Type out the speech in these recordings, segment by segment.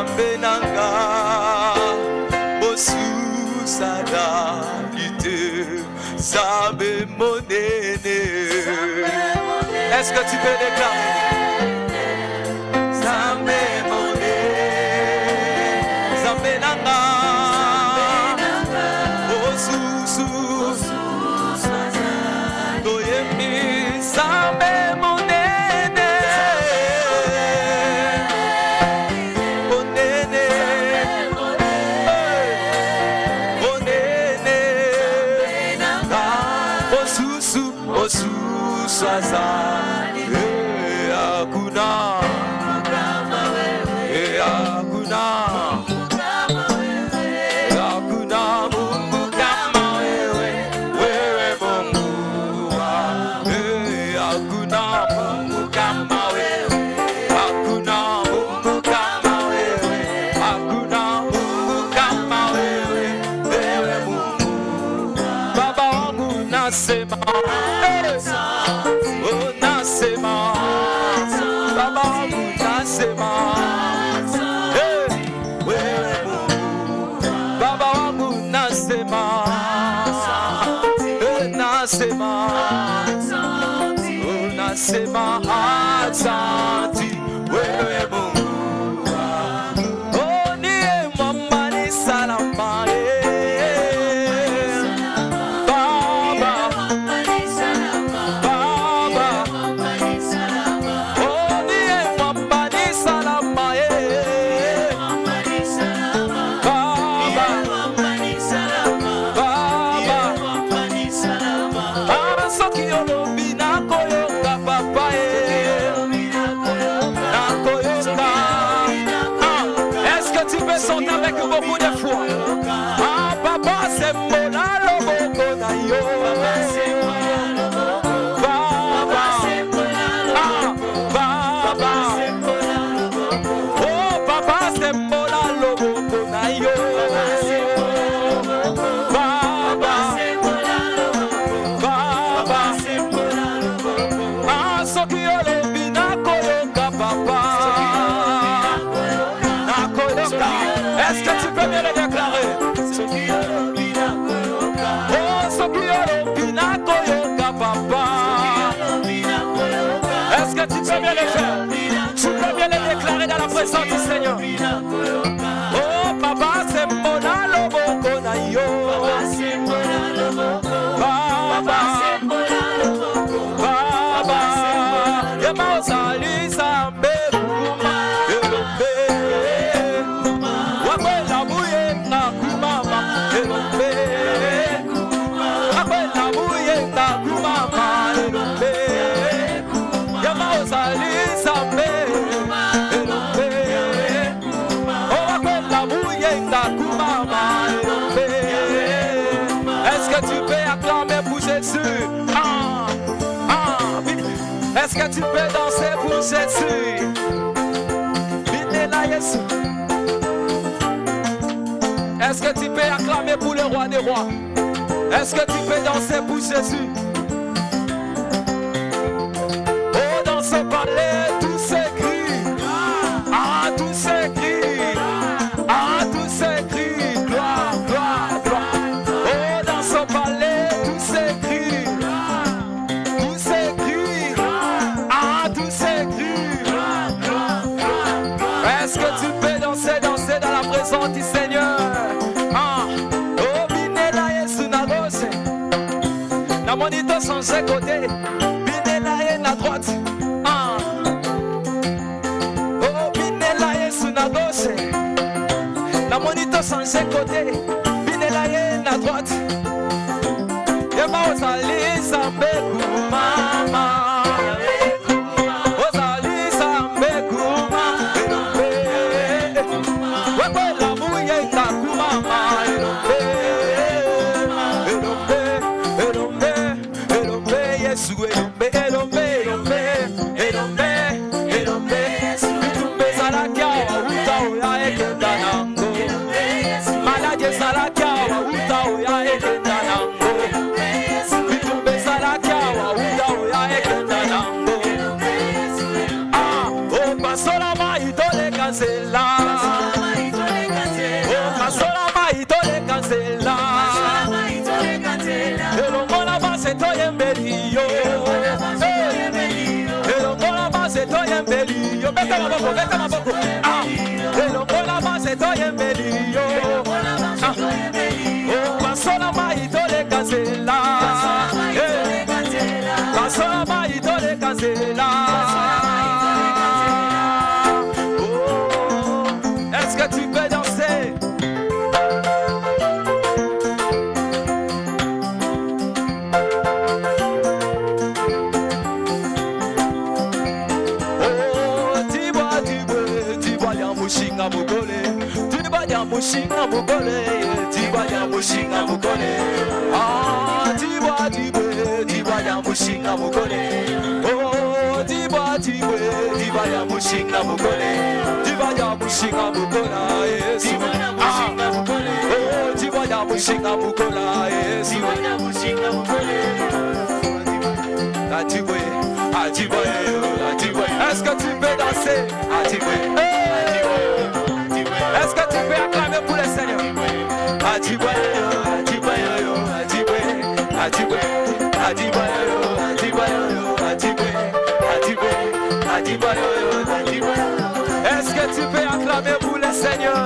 Nzambe nanga Bosusada Ite Nzambe monene. Est-ce que tu peux déclarer Nzambe monene Nzambe nanga Bosusu Toyemi Nzambe monene monene monene Bosusu Bosusu azali hakuna hakuna hakuna Mungu kama wewe wewe Mungu hakuna Mungu kama wewe hakuna Mungu kama wewe hakuna Mungu kama wewe wewe Mungu Baba wangu nasema nasema Baba wangu nasema wewe Mungu Baba wangu nasema nasema nasema asante wewe Mungu niye mwamba ni salama sont avec beaucoup de foi. Ah, papa, c'est mon aloboko na yo. Baba, ah, baba. Oh, papa, c'est mon aloboko na yo. Baba, baba. Ah, soki olobi na koyoka papa. Est-ce que tu peux bien le déclarer? Oh, Sokiyoro Koyoka papa. Est-ce que tu peux bien le faire? Tu peux bien le déclarer dans la présence du Seigneur. Oh, papa, c'est mon aloboko na yo. Baba, baba, yema osali sambe. Est-ce que tu peux acclamer pour Jésus? Est-ce que tu peux danser pour Jésus? Est-ce que tu peux acclamer pour le roi des rois? Est-ce que tu peux danser pour Jésus? Oh, dans ce palais, tout s'écrit. Ah, tout s'écrit. Ah, tout s'écrit. Gloire, gloire, gloire. Oh, dans ce palais, tout s'écrit. Tout s'écrit. Ah, tout s'écrit. Est-ce que tu peux danser, danser dans la présence du Seigneur? Oh, binela yesu na gauche. Na monito changer côté. Binela ye na droite. Oh, binela yesu na gauche. Na monito changer côté. Binela ye na droite. Yema ozali sambe kumama. Mala c'est toi yembeli yo beta maboko ah elongo la ma c'est toi yembeli yo oh basola ma itole kazela basola ma itole kazela oh est-ce que tu peux danser? Mushinga mugole, tibanya mushinga mugole, tibanya mushinga mugole. Ah, tibanya mushinga mugole. Oh, tibanya mushinga mugole, tibanya mushinga mugole. Tibanya mushinga mugole. Oh, tibanya mushinga mugole. Tibanya mushinga mugole. Atibwe, atibwe, atibwe. Est-ce que tu peux danser? Atibwe. Est-ce que tu peux acclamer pour le Seigneur? Atibwe, atibwe, atibwe, atibwe, atibwe, atibwe, atibwe, atibwe, atibwe. Est-ce que tu peux acclamer pour le Seigneur?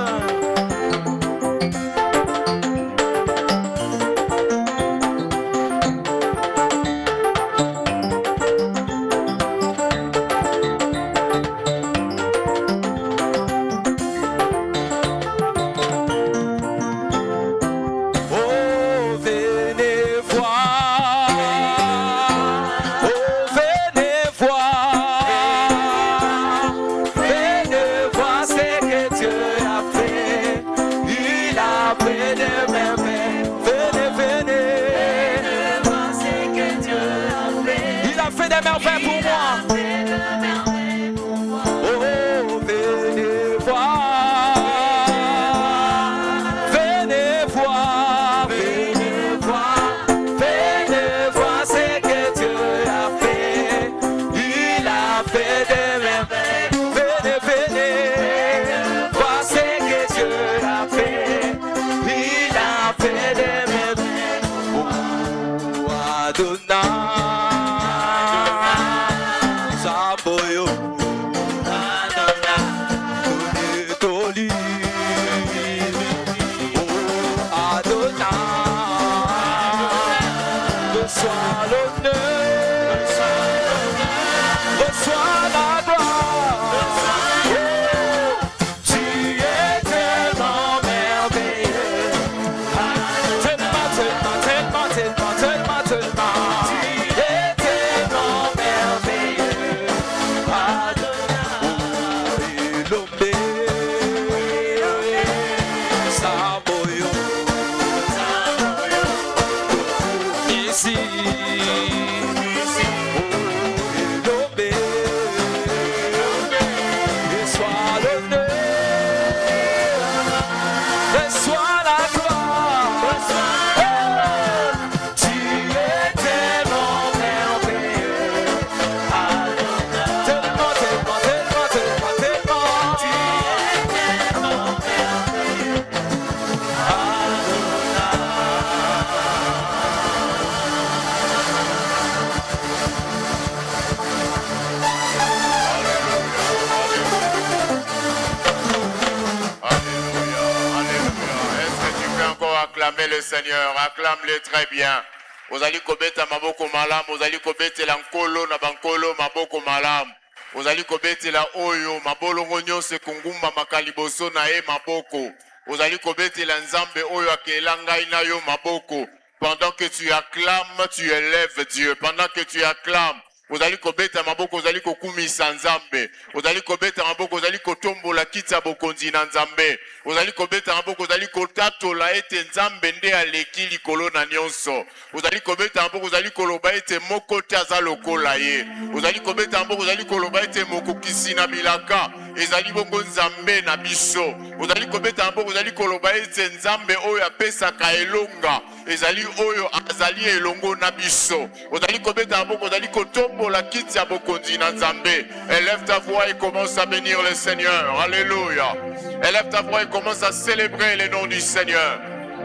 Le Seigneur, acclame-le très bien. Vous allez kobeta maboko malam, vous allez kobeta la nkolo na bankolo maboko malam. Vous allez kobeta la oyo mabolongo nyose kungumba makaliboso na e maboko. Vous allez kobeta la nzambe oyo akelanga ina yo maboko. Pendant que tu acclames, tu élèves Dieu. Pendant que tu acclames, vous allez kobeta maboko, vous allez kokumisa nzambe. Vous allez kobeta maboko, vous allez kotombo la kitsa bokondi na nzambe. Vous allez kobeta maboko, vous allez kotato la ete nzambe nde aleki likolo na nyonso. Vous allez kobeta maboko, vous allez koloba ete moko taza lokola ye. Vous allez kobeta maboko, vous allez koloba ete moko kisi na bilaka. Ezali bongo nzambe na biso. Vous allez kobeta maboko, vous allez koloba ete nzambe oyo apesaka elonga. Ezali oyo azali elongo na biso. Vous allez kobeta maboko, vous allez kotombo la kitsa bokondi na nzambe. Élève ta voix et commence à bénir le Seigneur. Alléluia. Élève ta voix et commence à célébrer le nom du Seigneur.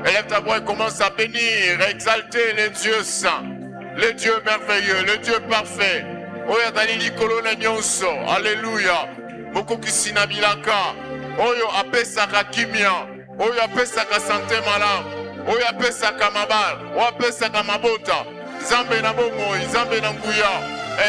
Élève ta voix et commence à bénir, exalter les dieux saints, les dieux merveilleux, le Dieu parfait, oyo azali likolo na nyonso. Alléluia. Mokokisi na bilaka oyo apesaka kimia, oyo apesaka santé malamu, oyo apesaka mabala, oyo apesaka mabota. Nzambe na bomoi, Nzambe na nguya.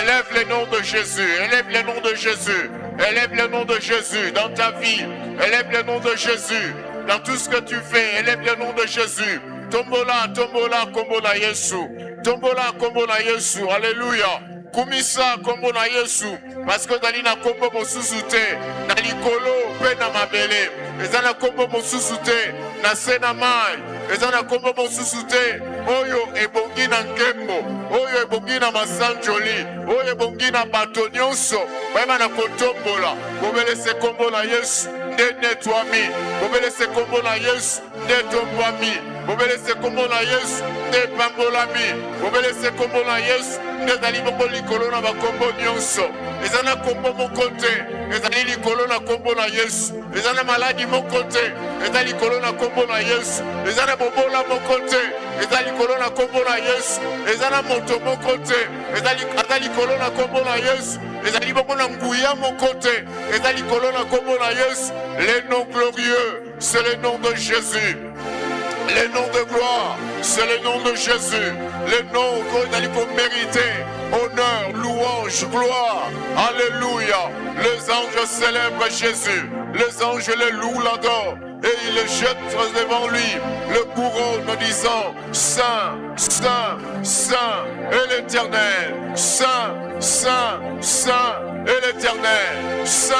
Élève le nom de Jésus, élève le nom de Jésus, élève le nom de Jésus dans ta vie, élève le nom de Jésus dans tout ce que tu fais, élève le nom de Jésus. Tombola, tombola, kombola Yesu, tombola, kombola Yesu, alléluia. Kumisa kombola Yesu, parce que dans na kombo mosusu te, na likolo pe na mabele, ezana kombo mosusu te, na sena mai, ezana kombo mosusu te, oyo ebongi na nkembo, oyo ebongi na masanjoli, oyo ebongi na bato nyonso, bayeba na kotombola, bobelese kombo na Yesu, nde netwami, bobelese kombo na Yesu, nde tombwami, bobelese kombo na Yesu, nde pambolami, bobelese kombo na Yesu, nde zali bongo likolo na bakombo nyonso, ezana kombo moko te, ezali likolo na kombo na Yesu, ezana maladi moko te, ezali likolo na kombo na Yesu, ezana bobola moko te, ezali likolo na kombo na Yesu, ezana moto moko te, ezali likolo na kombo na Yesu, ezali bongo na nguya moko te, ezali likolo na kombo na Yesu. Les noms glorieux, c'est le nom de Jésus. Les noms de gloire, c'est le nom de Jésus. Les noms qu'on mérite, honneur, louange, gloire. Alléluia. Les anges célèbrent Jésus. Les anges le louent, l'adorent. Et ils le jettent devant lui, le couronne en disant, Saint, Saint, Saint est l'Éternel. Saint, Saint, Saint est l'Éternel. Saint,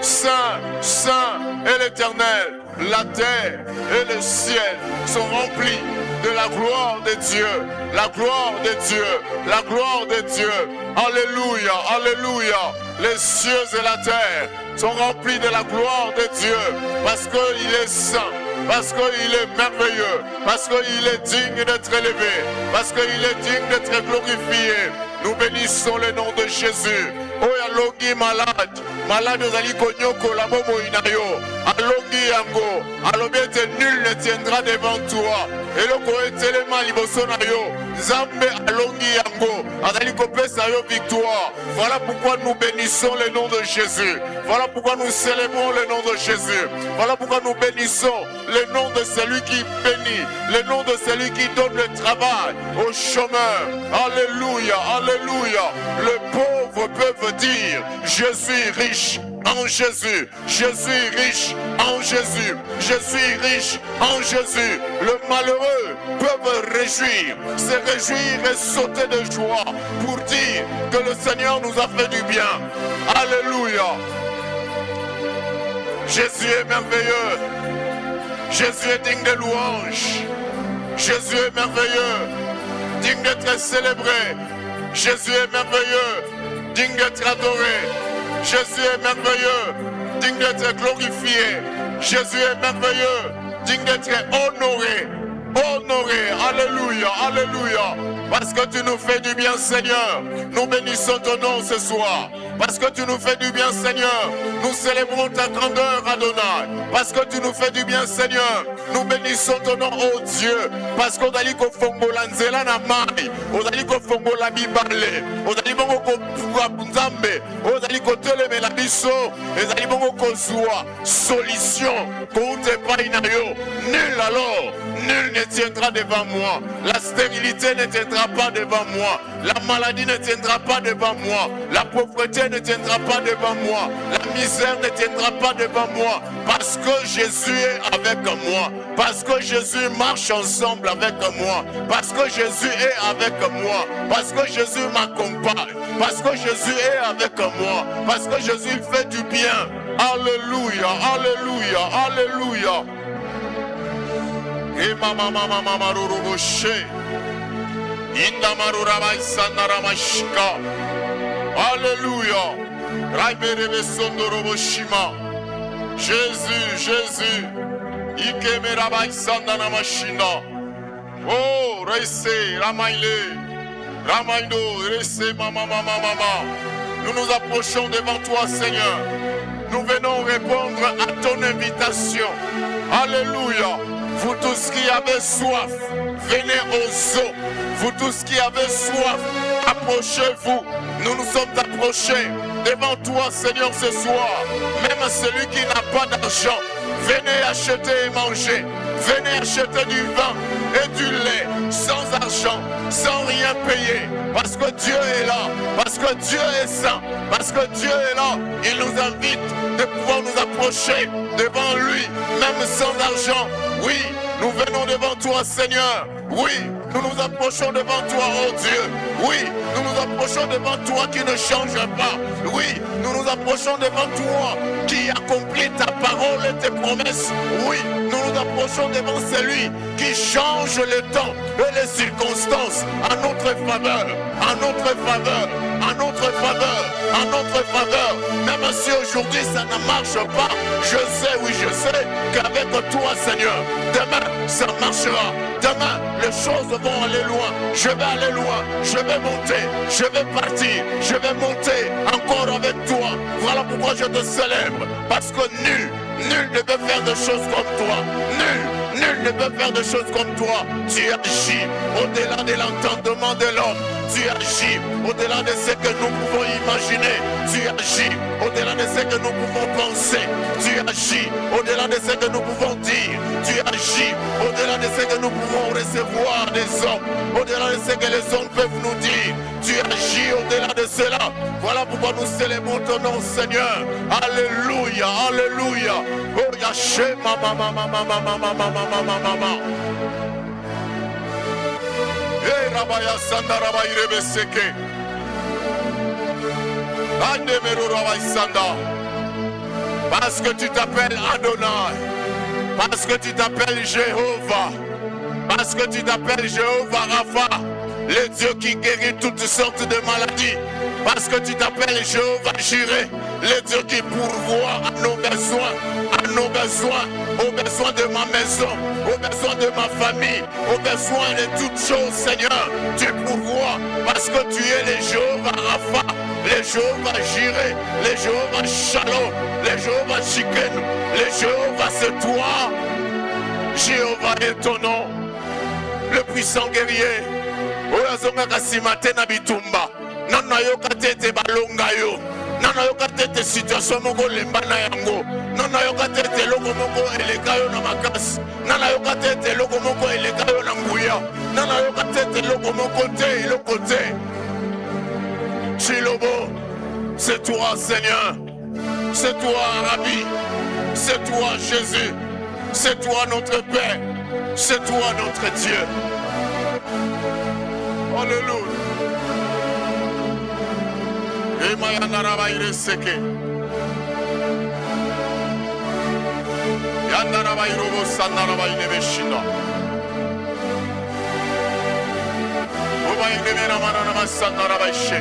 Saint, Saint est l'Éternel. La terre et le ciel sont remplis de la gloire de Dieu. La gloire de Dieu. La gloire de Dieu. Alléluia, alléluia. Les cieux et la terre sont remplis de la gloire de Dieu. Parce qu'il est saint. Parce qu'il est merveilleux. Parce qu'il est digne d'être élevé. Parce qu'il est digne d'être glorifié. Nous bénissons le nom de Jésus. Oh, alongi malade. Malade ozali konyoko la bomo inayo. Alongi yango. Alobete nul ne tiendra devant toi. Eloko etelema liboso na yo. Nzambe alongi yango. Azali kopesa yo victoire. Voilà pourquoi nous bénissons le nom de Jésus. Voilà pourquoi nous célébrons le nom de Jésus. Voilà pourquoi nous bénissons le nom de celui qui bénit. Le nom de celui qui donne le travail aux chômeurs. Alléluia, alléluia. Les pauvres peuvent dire, je suis riche en Jésus. Je suis riche en Jésus. Je suis riche en Jésus. Le malheureux peuvent réjouir, se réjouir et sauter de joie pour dire que le Seigneur nous a fait du bien. Alléluia. Jésus est merveilleux. Jésus est digne de louange. Jésus est merveilleux, digne d'être célébré. Jésus est merveilleux, digne d'être adoré. Jésus est merveilleux, digne d'être glorifié. Jésus est merveilleux, digne d'être honoré. Honoré, alléluia, alléluia. Parce que tu nous fais du bien, Seigneur. Nous bénissons ton nom ce soir. Parce que tu nous fais du bien, Seigneur. Nous célébrons ta grandeur, Adonai. Parce que tu nous fais du bien, Seigneur. Nous bénissons ton nom, oh Dieu. Parce qu'on a dit qu'on fongola nzela na mai. On a dit qu'on fongola bibale. On a dit qu'on nzambe. On a dit qu'on teleme la biso. On a dit qu'on soit solution. Qu'on te paye na yo. Nul alors. Nul ne tiendra devant moi. La stérilité ne tiendra pas devant moi. La maladie ne tiendra pas devant moi. La pauvreté ne tiendra pas devant moi. La misère ne tiendra pas devant moi. Parce que Jésus est avec moi. Parce que Jésus marche ensemble avec moi. Parce que Jésus est avec moi. Parce que Jésus m'accompagne. Parce que Jésus est avec moi. Parce que Jésus fait du bien. Alléluia, alléluia, alléluia. Et mama mama mama ruruboshe. Inda maruraba isandara mashika. Alléluia. Raiberebe sondorobo shima. Jésus, Jésus. Ikemeraba isandana mashina. Oh, rese, ramaile. Ramaindo, rese, mama, mama, mama. Nous nous approchons devant toi, Seigneur. Nous venons répondre à ton invitation. Alléluia. Vous tous qui avez soif, venez aux eaux. Vous tous qui avez soif, approchez-vous. Nous nous sommes approchés devant toi, Seigneur, ce soir. Même celui qui n'a pas d'argent, venez acheter et manger. Venez acheter du vin et du lait sans argent, sans rien payer. Parce que Dieu est là, parce que Dieu est saint, parce que Dieu est là. Il nous invite de pouvoir nous approcher devant lui, même sans argent. Oui, nous venons devant toi, Seigneur. Oui, nous nous approchons devant toi, oh Dieu. Oui, nous nous approchons devant toi qui ne change pas. Oui, nous nous approchons devant toi qui accomplit ta parole et tes promesses. Oui, nous nous approchons devant celui qui change le temps et les circonstances à notre faveur, à notre faveur, à notre faveur, à notre faveur. Même si aujourd'hui ça ne marche pas, je sais, oui je sais qu'avec toi Seigneur, demain ça marchera. Demain, les choses vont aller loin. Je vais aller loin. Je vais monter. Je vais partir. Je vais monter encore avec toi. Voilà pourquoi je te célèbre. Parce que nul ne peut faire de choses comme toi. Nul ne peut faire de choses comme toi. Tu agis au-delà de l'entendement de l'homme. Tu agis au-delà de ce que nous pouvons imaginer. Tu agis au-delà de ce que nous pouvons penser. Tu agis au-delà de ce que nous pouvons dire. Tu agis au-delà de ce que nous pouvons recevoir des hommes. Au-delà de ce que les hommes peuvent nous dire. Tu agis au-delà de cela. Voilà pourquoi nous célébrons ton nom, Seigneur. Alléluia, alléluia. Oh, Yahshua, mama. Hey, Rabaya Sanda Rabaya Rebeseke. Andemero Rabaya Sanda. Parce que tu t'appelles Adonai. Parce que tu t'appelles Jéhovah. Parce que tu t'appelles Jéhovah Rapha. Le Dieu qui guérit toutes sortes de maladies. Parce que tu t'appelles Jéhovah Jireh. Le Dieu qui pourvoit à nos besoins. Aux besoins de ma maison, aux besoins de ma famille, aux besoins de toutes choses, Seigneur. Tu pourvois parce que tu es le Jéhovah Rapha, le Jéhovah Jireh, le Jéhovah Shalom, le Jéhovah Shikenu, le Jéhovah c'est toi. Jéhovah est ton nom, le puissant guerrier. Oyazonga kasimate na bitumba, nana yo katete balonga yo. Nana yoka tete situation moko lemba na yango. Nana yoka tete loko moko eleka yo na makasi. Nana yoka tete loko moko eleka yo na nguya. Nana yoka tete loko moko te loko te. Chilobo, c'est toi Seigneur. C'est toi Rabbi. C'est toi Jésus. C'est toi notre Père. C'est toi notre Dieu. Alléluia. Emayana Rabaire Seke. Yanda Rabairo Sanna Rabaine Beshina. Obaine Mena Manana Sanna Rabaiche.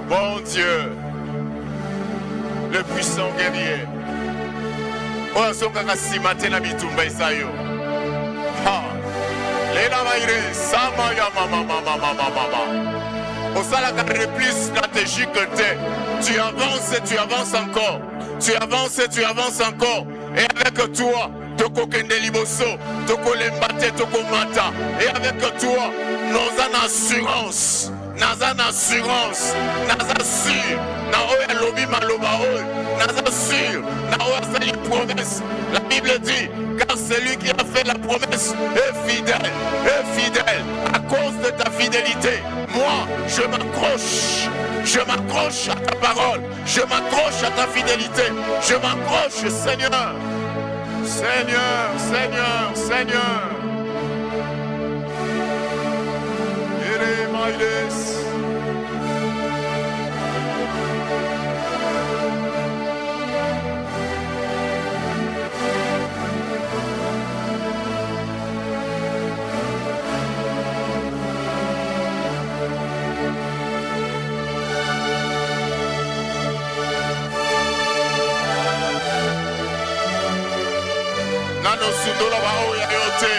Bon Dieu, le puissant guerrier. Oazoka Kasimate na bitumba isayo. Sama ya mama. Au salaka repli stratégique tu avances encore. Tu avances encore. Et avec toi, toko kende liboso, toko lembate, toko mata. Et avec toi, nous en assurance. Sûr. Na oya lobi maloba oy. Sûr. Na oya sali promesse. La Bible dit, car celui qui a fait la promesse est fidèle. À cause de ta fidélité, moi, je m'accroche à ta parole. Je m'accroche à ta fidélité. Je m'accroche, Seigneur. osundola baoya yote,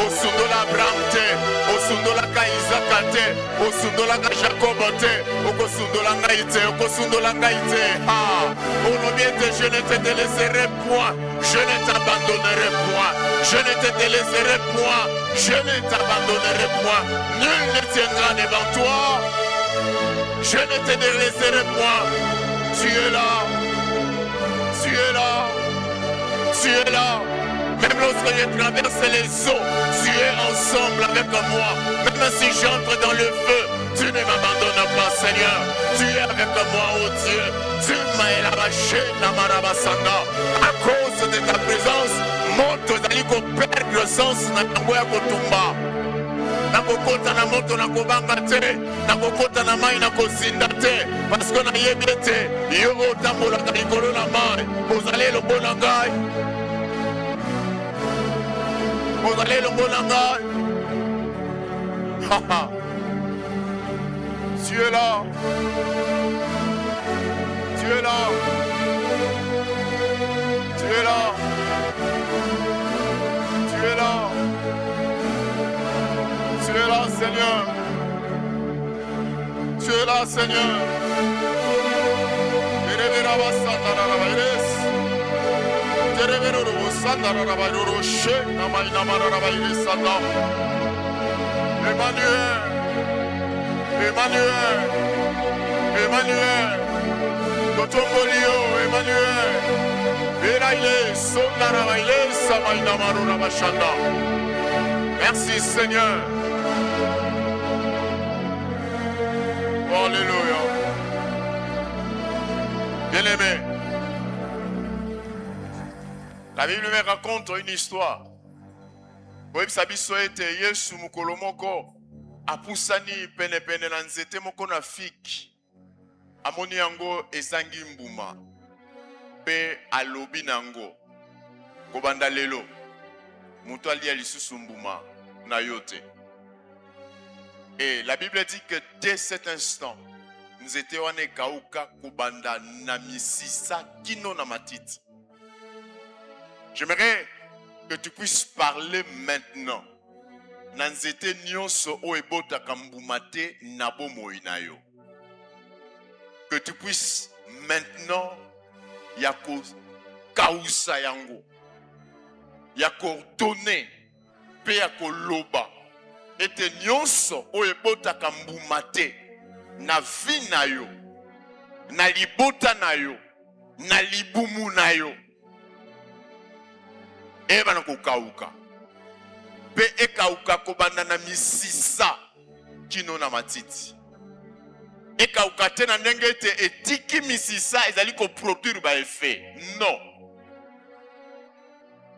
osundola Abraham te, osundola ka Isaka te, osundola ka Jacob te, okosundola ngai te, okosundola ngai te. Ah, au nom de Dieu, je ne te délaisserai point, je ne t'abandonnerai point, je ne te délaisserai point, je ne t'abandonnerai point. Nul ne tiendra devant toi, je ne te délaisserai point. Tu es là, tu es là, tu es là. Même lorsque je traverse les eaux, tu es ensemble avec moi. Même si j'entre dans le feu, tu ne m'abandonnes pas, Seigneur. Tu es avec moi, oh Dieu. Tu m'as élabaché, Namarabasana. À cause de ta présence, moto d'aliko perdre le sens na tango ya kotumba. Nakokota na moto na kobanga te, nakokota na mai na kozinda te, parce que na yebi te, yo otambola na likolo na mai, ozali elongo na ngai. Ozali elongo na ngai. Tu es là. Tu es là. Tu es là. Tu es là. Tu es là, Seigneur. Tu es là, Seigneur. Emmanuel. Emmanuel. Emmanuel. Totombolio, Emmanuel. Merci, Seigneur. Alléluia. Bien-aimé, la Bible me raconte une histoire. Oui, sabiso ete Yesu mukolo moko apusani pene pene na nzete moko na fiki. Amoni yango ezangi mbuma. Pe alobi nango. Kobanda lelo. Muto alia lisusu mbuma na yote. Et la Bible dit que dès cet instant, nous étions en kauka kubanda na misisa kino na matiti. J'aimerais que tu puisses parler maintenant. Nanzete nyonso o ebota kambumate nabo moinayo. Que tu puisses maintenant yako kausa yango. Yako donner pe yako loba. Ete nyonso o ebota kambumate na vi na yo, na libota na yo, na libumu na yo. Eba na kukauka. Pe ekauka kobanda na misisa kino na matiti. Ekauka tena ndenge ete etiki misisa ezali ko produire ba effet. Non.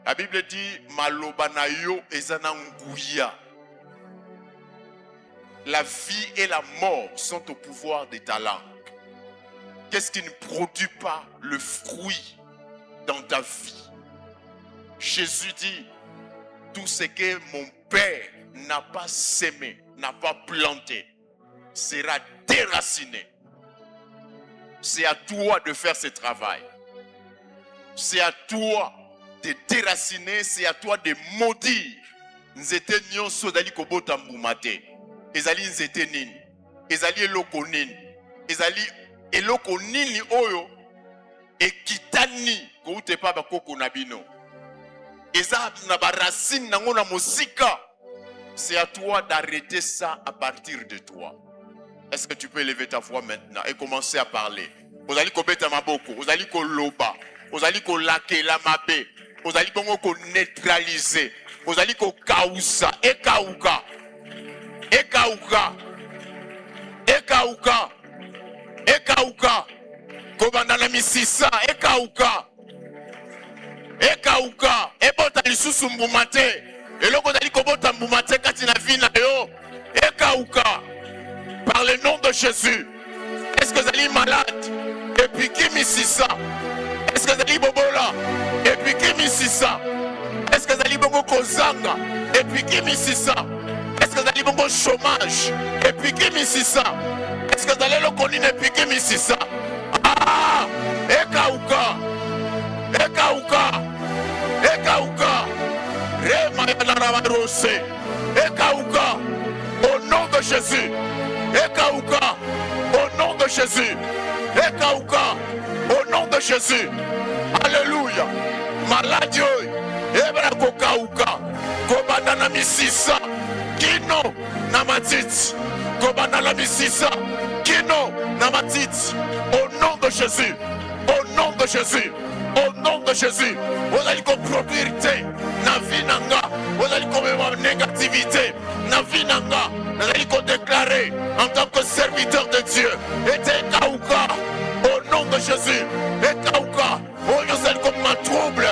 La Bible dit maloba na yo ezana nguya. La vie et la mort sont au pouvoir de ta langue. Qu'est-ce qui ne produit pas le fruit dans ta vie? Jésus dit, tout ce que mon Père n'a pas sémé, n'a pas planté, sera déraciné. C'est à toi de faire ce travail. C'est à toi de déraciner, c'est à toi de maudire. Nzete nyonso dali kobota mbumate. Ezali nzete nini? Ezali eloko nini? Ezali eloko nini oyo ekitani koute pa bakoko na bino. Eza na baracine nango na mosika. C'est à toi d'arrêter ça à partir de toi. Est-ce que tu peux élever ta voix maintenant et commencer à parler? Ozali kobeta maboko, ozali ko loba, ozali ko lakela mabe, ozali bongo ko neutraliser, ozali ko kausa, ekauka. Ekauka, ekauka, ekauka, kobanda na misisa, ekauka, ekauka, ebota lisusu mbumate, eloko dali kobota mbumate kati na vi na yo, ekauka, par le nom de Jésus. Est-ce que vous allez malade? Et puis qui misisa? Est-ce que vous allez bobola? Et puis qui misisa? Est-ce que vous allez bongo kozanga? Et puis qui misisa? Est-ce que vous allez bon chômage? Et puis qui misisa? Est-ce que vous allez le connaître? Et puis qui misisa? Ah! Ekauka! Ekauka! Ekauka! Ekauka, au nom de Jésus. Ekauka, au nom de Jésus. Ekauka, au nom de Jésus. Alléluia. Maladie, ebra kokauka. Kobanda na misisa. Kino na matiti. Kobanda na misisa. Kino na matiti. Au nom de Jésus. Au nom de Jésus. Au nom de Jésus. Vous allez produire na vie nanga. Vous allez comme négativité. Na vie nanga. Vous allez déclarer en tant que serviteur de Dieu. Et Ekauka. Au nom de Jésus. Ekauka. Vous allez comme ma trouble.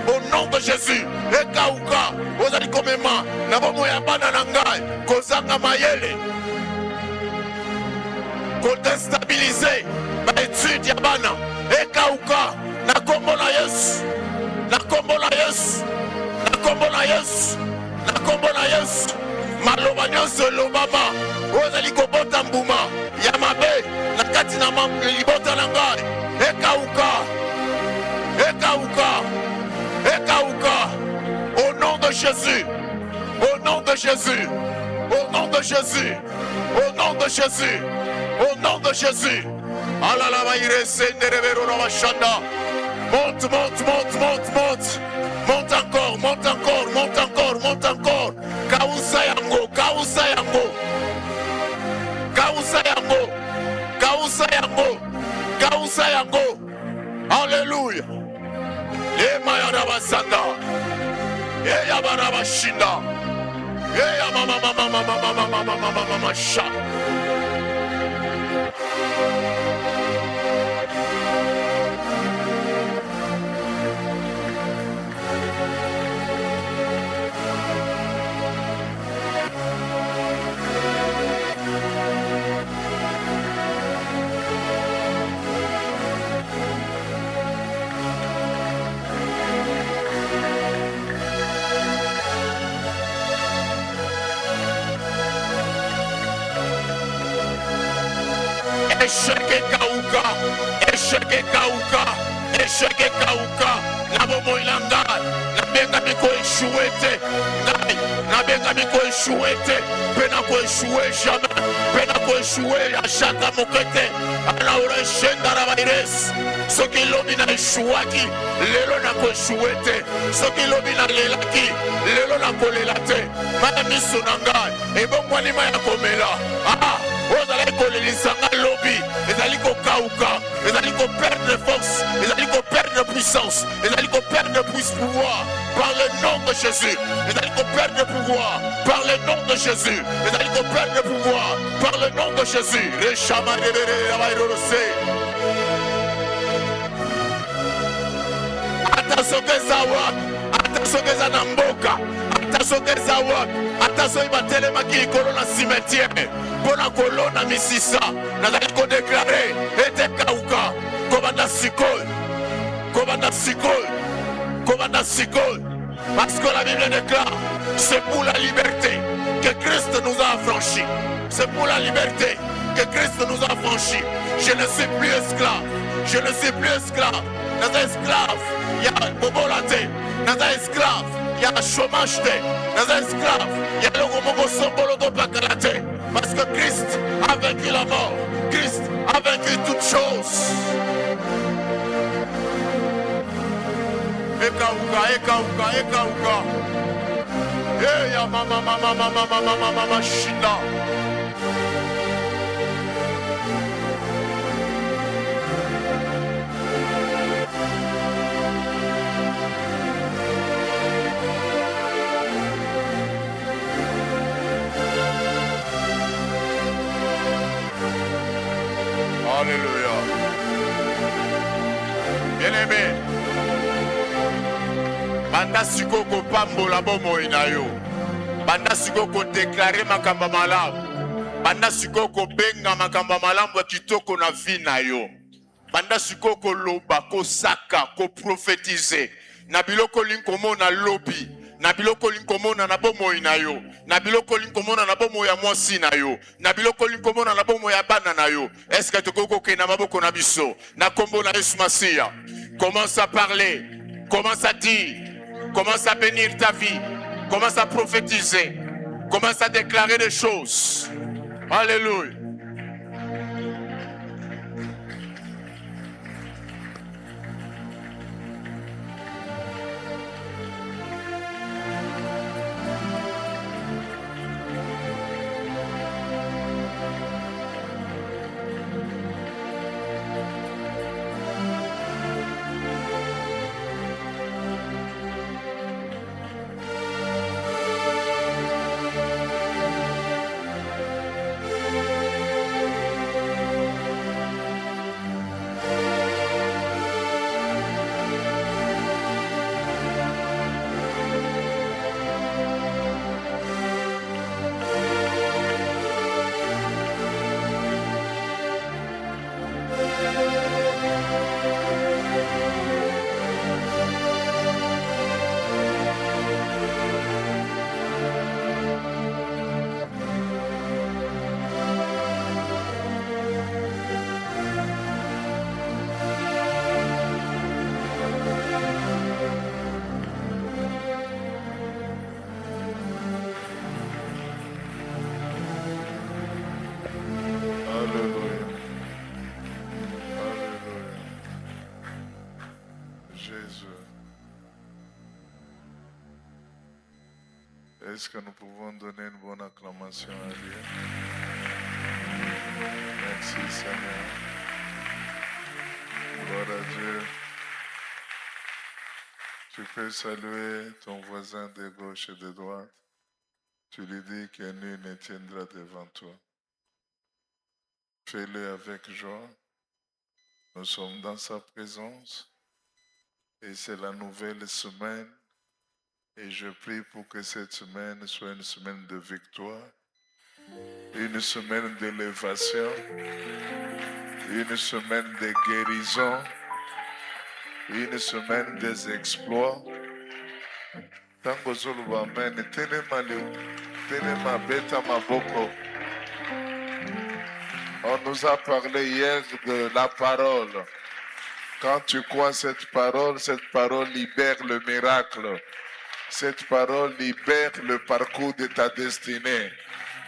Au nom de Jésus. Ekauka. Vous allez comme ma. Na bomo ya bana nangai. Kozanga mayele. Ko déstabiliser ma étude ya bana. Ekauka. Na kombo na Yesu. Na kombo na Yesu. Na kombo na Yesu. Na kombo na Yesu. Maloba nyonso lobama. Ozali kobota mbuma ya mabe na kati na libota na ngai. Ekauka. Ekauka. Ekauka. Au nom de Jésus. Au nom de Jésus. Au nom de Jésus. Au nom de Jésus. Au nom de Jésus. Monte, monte, monte, monte, monte. Monte encore, monte encore, monte encore, monte encore. Kausa yango, kausa yango. Kausa yango. Kausa yango. Kausa yango. Alléluia. Lema ya rabasanda. Ya barabashinda. Ya mama mama mama mama mama mama mama sha. Échec et kauka, échec et kauka, échec et kauka. Na bomo ilanga, na benga miko échoué, na benga miko échoué, pena ko échoué jamais, pena ko échoué à chaque mokete. Ala ora shenda rabaires, ce qui lobi na échouaki, lelo na ko échoué, ce qui lobi na lelaki, lelo na ko lelate. Mana miso nanga, e bon kwani ma ya komela. Ah. Vous allez lobby, vous allez kauka, vous allez perdre force, vous allez perdre puissance, vous allez perdre pouvoir par le nom de Jésus. Vous allez perdre pouvoir par le nom de Jésus. Vous allez perdre pouvoir par le nom de Jésus. Attention que Zawak, attention que Zanamboka, attention que Zawak, attention que Batelema qui est colonna cimetière. Bona kolona misisa nazali ko déclarer ete kauka kobanda sikol parce que la Bible déclare c'est pour la liberté que Christ nous a affranchis. C'est pour la liberté que Christ nous a affranchis. Je ne suis plus esclave. Je ne suis plus esclave. Dans un esclave, il y a bobolate. Dans un esclave, il y a chômage. Dans un esclave, il y a le romogo sombolo do bakalate. Parce que Christ a vaincu la mort. Christ a vaincu toutes choses. Ekauka, ekauka, ekauka. Hey, ya mama, mama, mama, mama, mama, mama, shina. Alléluia. Bien-aimé, banda siko ko pambola bomoi na yo, banda siko ko déclarer makamba malamu, banda siko ko benga makamba malamu ya kitoko na vie na yo, banda siko ko loba ko saka ko prophétiser na biloko linkomo na lobby. Na biloko linkomona na bomo na yo, na biloko linkomona na bomo ya mwasi na yo, na biloko linkomona na bomo ya bana na yo. Est-ce que tokoko ke na maboko na biso na kombo na Yesu Masia? Commence à parler, commence à dire, Commence à bénir ta vie. Commence à prophétiser. Commence à déclarer des choses. Alléluia. Alléluia. Alléluia. Jésus. Est-ce que nous pouvons donner une bonne acclamation à Dieu? Merci Seigneur. Gloire à Dieu. Tu peux saluer ton voisin de gauche et de droite. Tu lui dis que nul ne tiendra devant toi. Fais-le avec joie. Nous sommes dans sa présence. Et c'est la nouvelle semaine. Et je prie pour que cette semaine soit une semaine de victoire. Une semaine d'élévation. Une semaine de guérison. Une semaine des exploits. Tango zulu amen. Telema beta maboko. On nous a parlé hier de la parole. Quand tu crois cette parole libère le miracle. Cette parole libère le parcours de ta destinée.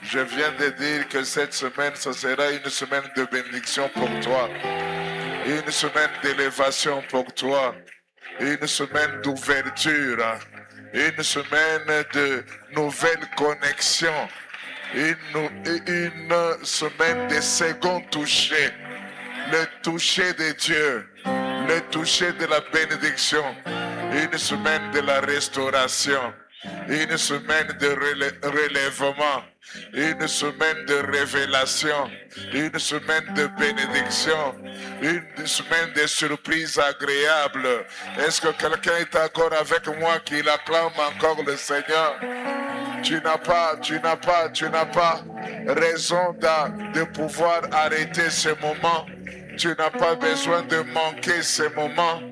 Je viens de dire que cette semaine, ce sera une semaine de bénédiction pour toi. Une semaine d'élévation pour toi. Une semaine d'ouverture. Une semaine de nouvelles connexions. Une semaine de second toucher. Le toucher de Dieu. Le toucher de la bénédiction. Une semaine de la restauration. Une semaine de relèvement. Une semaine de révélation. Une semaine de bénédiction. Une semaine de surprises agréables. Est-ce que quelqu'un est encore avec moi qui acclame encore le Seigneur? Tu n'as pas raison de pouvoir arrêter ce moment. Tu n'as pas besoin de manquer ce moment.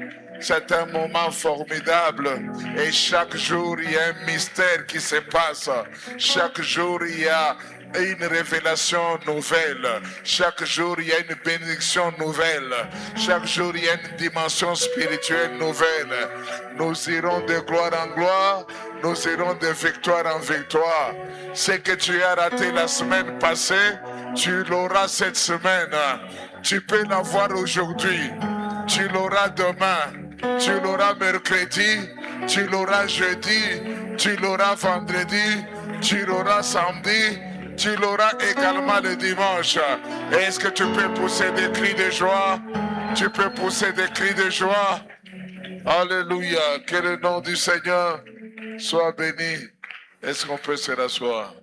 C'est un moment formidable. Et chaque jour, il y a un mystère qui se passe. Chaque jour, il y a une révélation nouvelle. Chaque jour, il y a une bénédiction nouvelle. Chaque jour, il y a une dimension spirituelle nouvelle. Nous irons de gloire en gloire. Nous irons de victoire en victoire. Ce que tu as raté la semaine passée, tu l'auras cette semaine. Tu peux l'avoir aujourd'hui. Tu l'auras demain. Tu l'auras mercredi. Tu l'auras jeudi. Tu l'auras vendredi. Tu l'auras samedi. Tu l'auras également le dimanche. Est-ce que tu peux pousser des cris de joie? Tu peux pousser des cris de joie. Alléluia. Que le nom du Seigneur soit béni. Est-ce qu'on peut se rasseoir?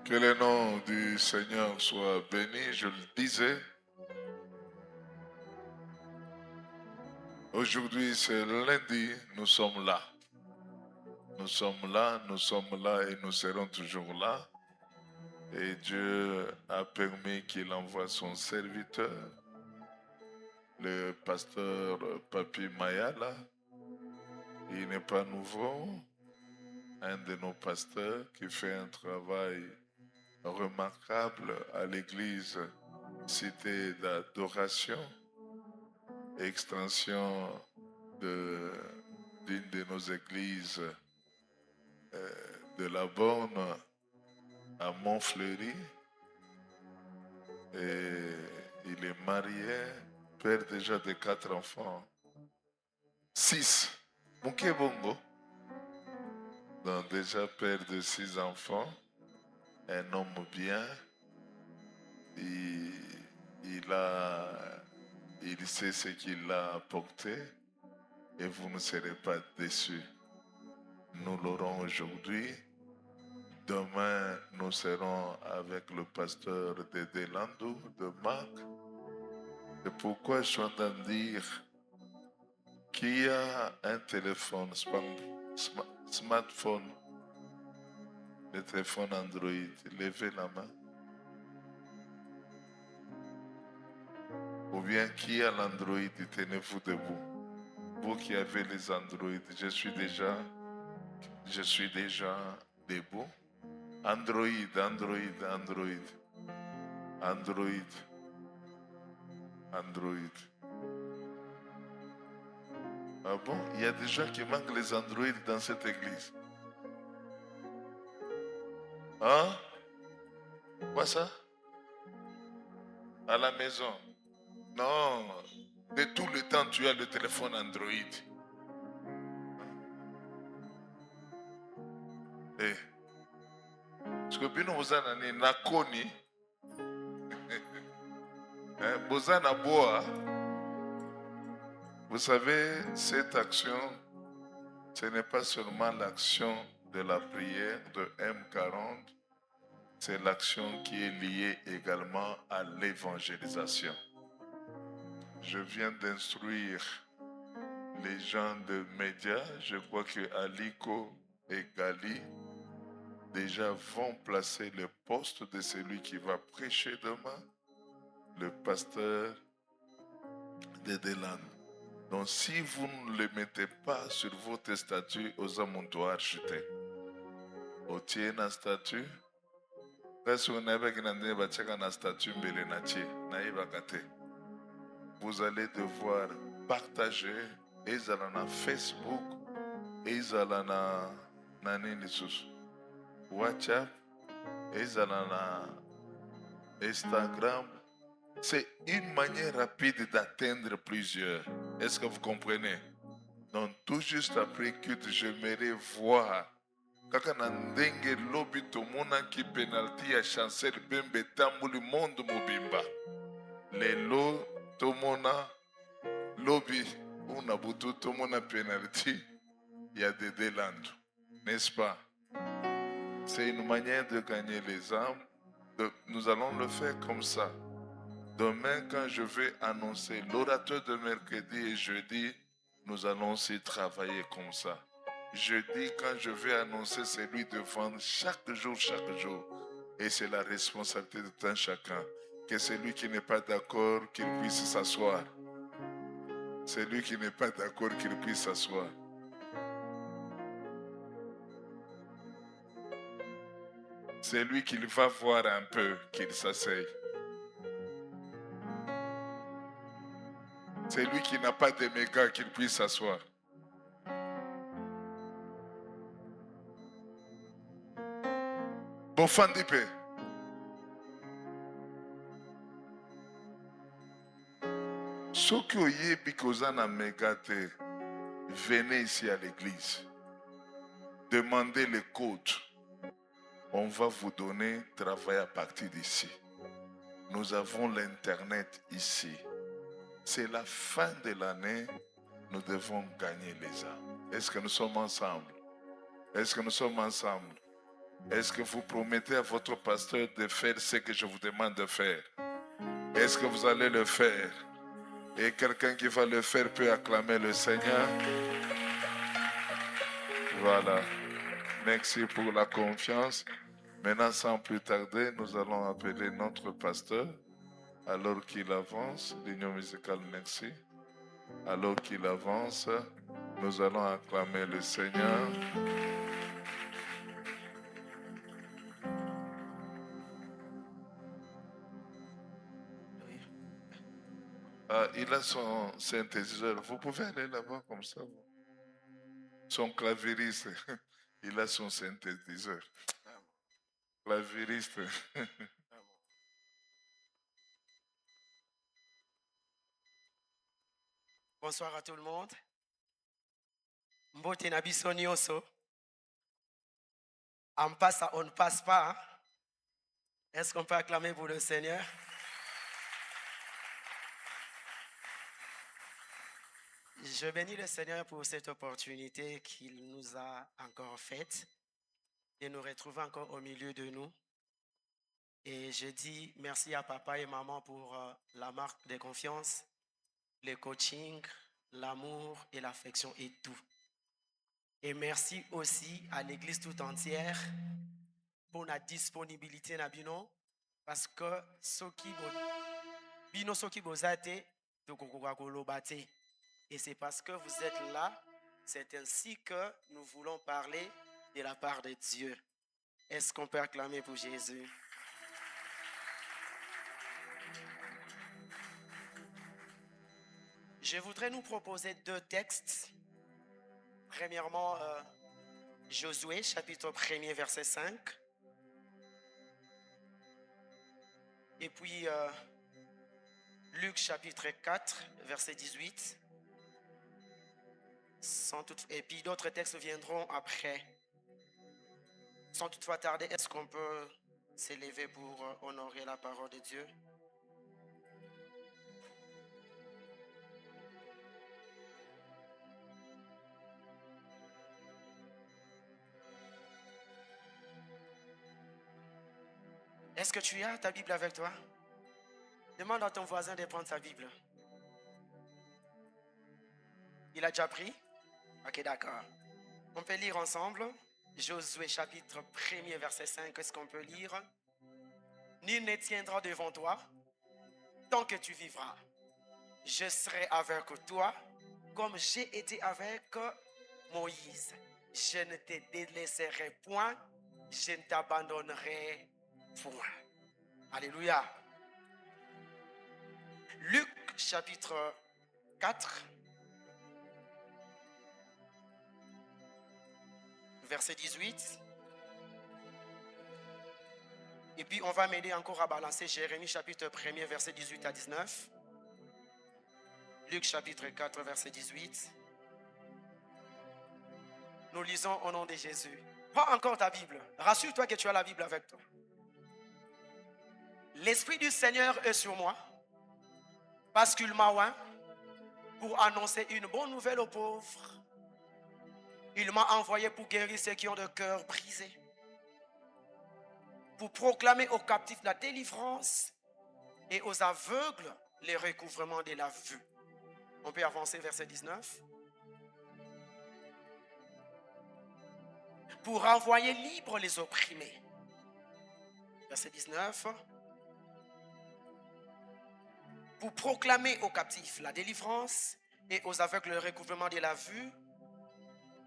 Que le nom du Seigneur soit béni. Je le disais. Aujourd'hui, c'est lundi. Nous sommes là. Nous sommes là et nous serons toujours là. Et Dieu a permis qu'il envoie son serviteur, le pasteur Papi Mayala. Il n'est pas nouveau. Un de nos pasteurs qui fait un travail remarquable à l'église Cité d'Adoration. extension d'une de nos églises de la Borne à Montfleury. Et il est marié, père déjà de 4 enfants. 6. Mukebongo. Donc déjà père de 6 enfants. Un homme bien. Il sait ce qu'il a apporté. Et vous ne serez pas déçus. Nous l'aurons aujourd'hui. Demain, nous serons avec le pasteur de Delandou, de Marc. C'est pourquoi je suis en train de dire qui a un téléphone, smartphone, le téléphone Android, levez la main. Ou bien qui a l'Android, tenez-vous debout. Vous qui avez les Android, je suis déjà debout. Android. Ah bon? Il y a des gens qui manquent les Android dans cette église. Hein? Quoi ça? À la maison? Non. De tout le temps, tu as le téléphone Android. Eh. Parce que bino bozana ni nakoni. Bozana boa. Vous savez, cette action, ce n'est pas seulement l'action de la prière de M40, c'est l'action qui est liée également à l'évangélisation. Je viens d'instruire les gens de médias, je crois que Aliko et Gali déjà vont placer le poste de celui qui va prêcher demain, le pasteur de Deland. Donc si vous ne le mettez pas sur votre statut, aux hommes doivent acheter. Au tien un statut, vous allez devoir partager et na Facebook et na WhatsApp et na Instagram. C'est une manière rapide d'atteindre plusieurs. Est-ce que vous comprenez? Donc tout juste après que j'aimerais voir kaka na ndenge lobi tomona ki penalty ya Chancel Bembe tambuli monde mobimba. Lelo tomona lobi una butu tomona penalty ya Dédé Landou. N'est-ce pas? C'est une manière de gagner les âmes. Nous allons le faire comme ça. Demain, quand je vais annoncer l'orateur de mercredi et jeudi, nous allons aussi travailler comme ça. Jeudi, quand je vais annoncer celui de vendre chaque jour. Et c'est la responsabilité de tout un chacun. Que celui qui n'est pas d'accord, qu'il puisse s'asseoir. Celui qui n'est pas d'accord, qu'il puisse s'asseoir. Celui qui va voir un peu, qu'il s'asseye. Celui qui n'a pas de méga, qu'il puisse s'asseoir. Bon fan de paix. Ceux qui ont bikozana méga, venez ici à l'église. Demandez les codes. On va vous donner travail à partir d'ici. Nous avons l'internet ici. C'est la fin de l'année, nous devons gagner les âmes. Est-ce que nous sommes ensemble? Est-ce que nous sommes ensemble? Est-ce que vous promettez à votre pasteur de faire ce que je vous demande de faire? Est-ce que vous allez le faire? Et quelqu'un qui va le faire peut acclamer le Seigneur. Voilà. Merci pour la confiance. Maintenant, sans plus tarder, nous allons appeler notre pasteur. Alors qu'il avance, l'union musicale, merci. Alors qu'il avance, nous allons acclamer le Seigneur. Il a son synthétiseur. Vous pouvez aller là-bas comme ça. Son clavieriste. Il a son synthétiseur. Clavieriste. Bonsoir à tout le monde. Mbote na biso nyonso. On passe, on ne passe pas. Hein? Est-ce qu'on peut acclamer pour le Seigneur? Je bénis le Seigneur pour cette opportunité qu'il nous a encore faite de nous retrouver encore au milieu de nous. Et je dis merci à papa et maman pour la marque de confiance, le coaching, l'amour et l'affection et tout. Et merci aussi à l'église tout entière pour la disponibilité na bino parce que soki bino soki bozate tokokoka kolobate. Et c'est parce que vous êtes là, c'est ainsi que nous voulons parler de la part de Dieu. Est-ce qu'on peut acclamer pour Jésus? Je voudrais nous proposer 2 textes. Premièrement, Josué, chapitre 1er, verset 5. Et puis, Luc, chapitre 4, verset 18. Et puis d'autres textes viendront après. Sans toutefois tarder, est-ce qu'on peut s'élever pour honorer la parole de Dieu? Est-ce que tu as ta Bible avec toi? Demande à ton voisin de prendre sa Bible. Il a déjà pris? Ok, d'accord. On peut lire ensemble. Josué chapitre 1er, verset 5. Est-ce qu'on peut lire? Nul ne tiendra devant toi tant que tu vivras. Je serai avec toi comme j'ai été avec Moïse. Je ne te délaisserai point. Je ne t'abandonnerai point. Alléluia. Luc chapitre 4. Verset 18. Et puis on va m'aider encore à balancer Jérémie chapitre 1er, verset 18 à 19. Luc chapitre 4, verset 18. Nous lisons au nom de Jésus. Prends encore ta Bible. Rassure-toi que tu as la Bible avec toi. L'Esprit du Seigneur est sur moi parce qu'il m'a oint pour annoncer une bonne nouvelle aux pauvres. Il m'a envoyé pour guérir ceux qui ont le cœur brisé, pour proclamer aux captifs la délivrance et aux aveugles le recouvrement de la vue. On peut avancer verset 19. Pour envoyer libres les opprimés. Verset 19. Pour proclamer aux captifs la délivrance et aux aveugles le recouvrement de la vue.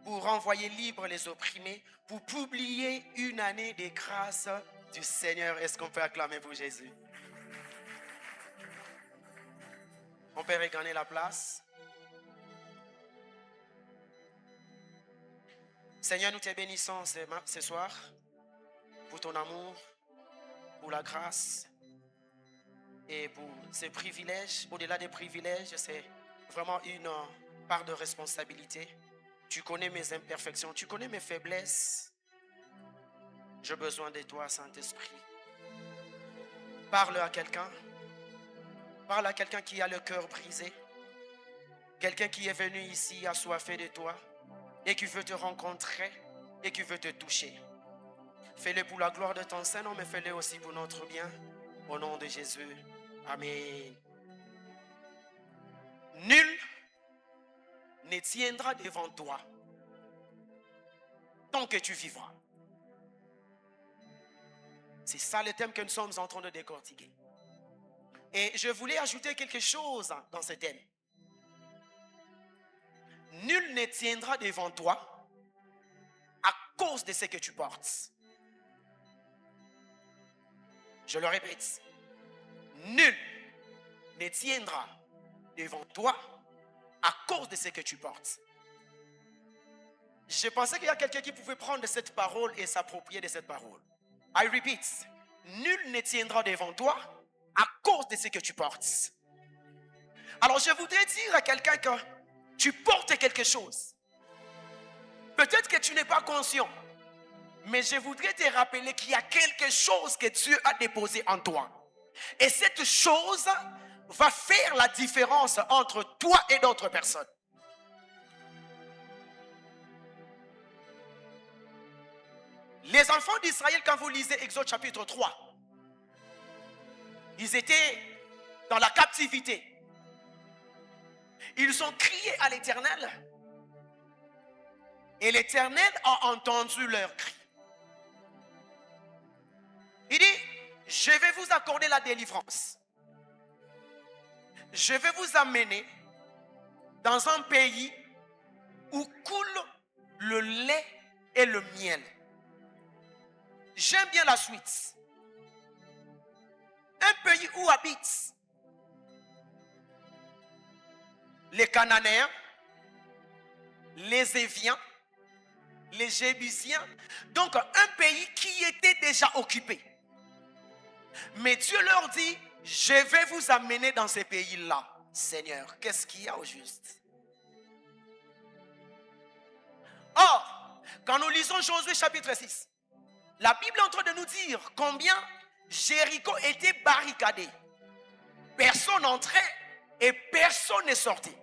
Pour renvoyer libres les opprimés, pour publier une année de grâce du Seigneur. Est-ce qu'on peut acclamer pour Jésus? On peut regagner la place. Seigneur, nous te bénissons ce soir pour ton amour, pour la grâce et pour ces privilèges. Au-delà des privilèges, c'est vraiment une part de responsabilité. Tu connais mes imperfections, tu connais mes faiblesses. J'ai besoin de toi, Saint-Esprit. Parle à quelqu'un. Parle à quelqu'un qui a le cœur brisé. Quelqu'un qui est venu ici assoiffé de toi et qui veut te rencontrer et qui veut te toucher. Fais-le pour la gloire de ton Saint-Nom, mais fais-le aussi pour notre bien. Au nom de Jésus. Amen. Nul ne tiendra devant toi tant que tu vivras. C'est ça le thème que nous sommes en train de décortiquer. Et je voulais ajouter quelque chose dans ce thème. Nul ne tiendra devant toi à cause de ce que tu portes. Je le répète. Nul ne tiendra devant toi à cause de ce que tu portes. Je pensais qu'il y a quelqu'un qui pouvait prendre cette parole et s'approprier de cette parole. I repeat, nul ne tiendra devant toi à cause de ce que tu portes. Alors je voudrais dire à quelqu'un que tu portes quelque chose. Peut-être que tu n'es pas conscient, mais je voudrais te rappeler qu'il y a quelque chose que Dieu a déposé en toi. Et cette chose va faire la différence entre toi et d'autres personnes. Les enfants d'Israël, quand vous lisez Exode chapitre 3, ils étaient dans la captivité. Ils ont crié à l'Éternel et l'Éternel a entendu leur cri. Il dit, je vais vous accorder la délivrance. Je vais vous amener dans un pays où coule le lait et le miel. J'aime bien la suite. Un pays où habitent les Cananéens, les Éviens, les Jébusiens. Donc un pays qui était déjà occupé. Mais Dieu leur dit, je vais vous amener dans ces pays-là. Seigneur, qu'est-ce qu'il y a au juste? Or, quand nous lisons Josué chapitre 6, la Bible est en train de nous dire combien Jéricho était barricadé. Personne n'entrait et personne n'est sorti.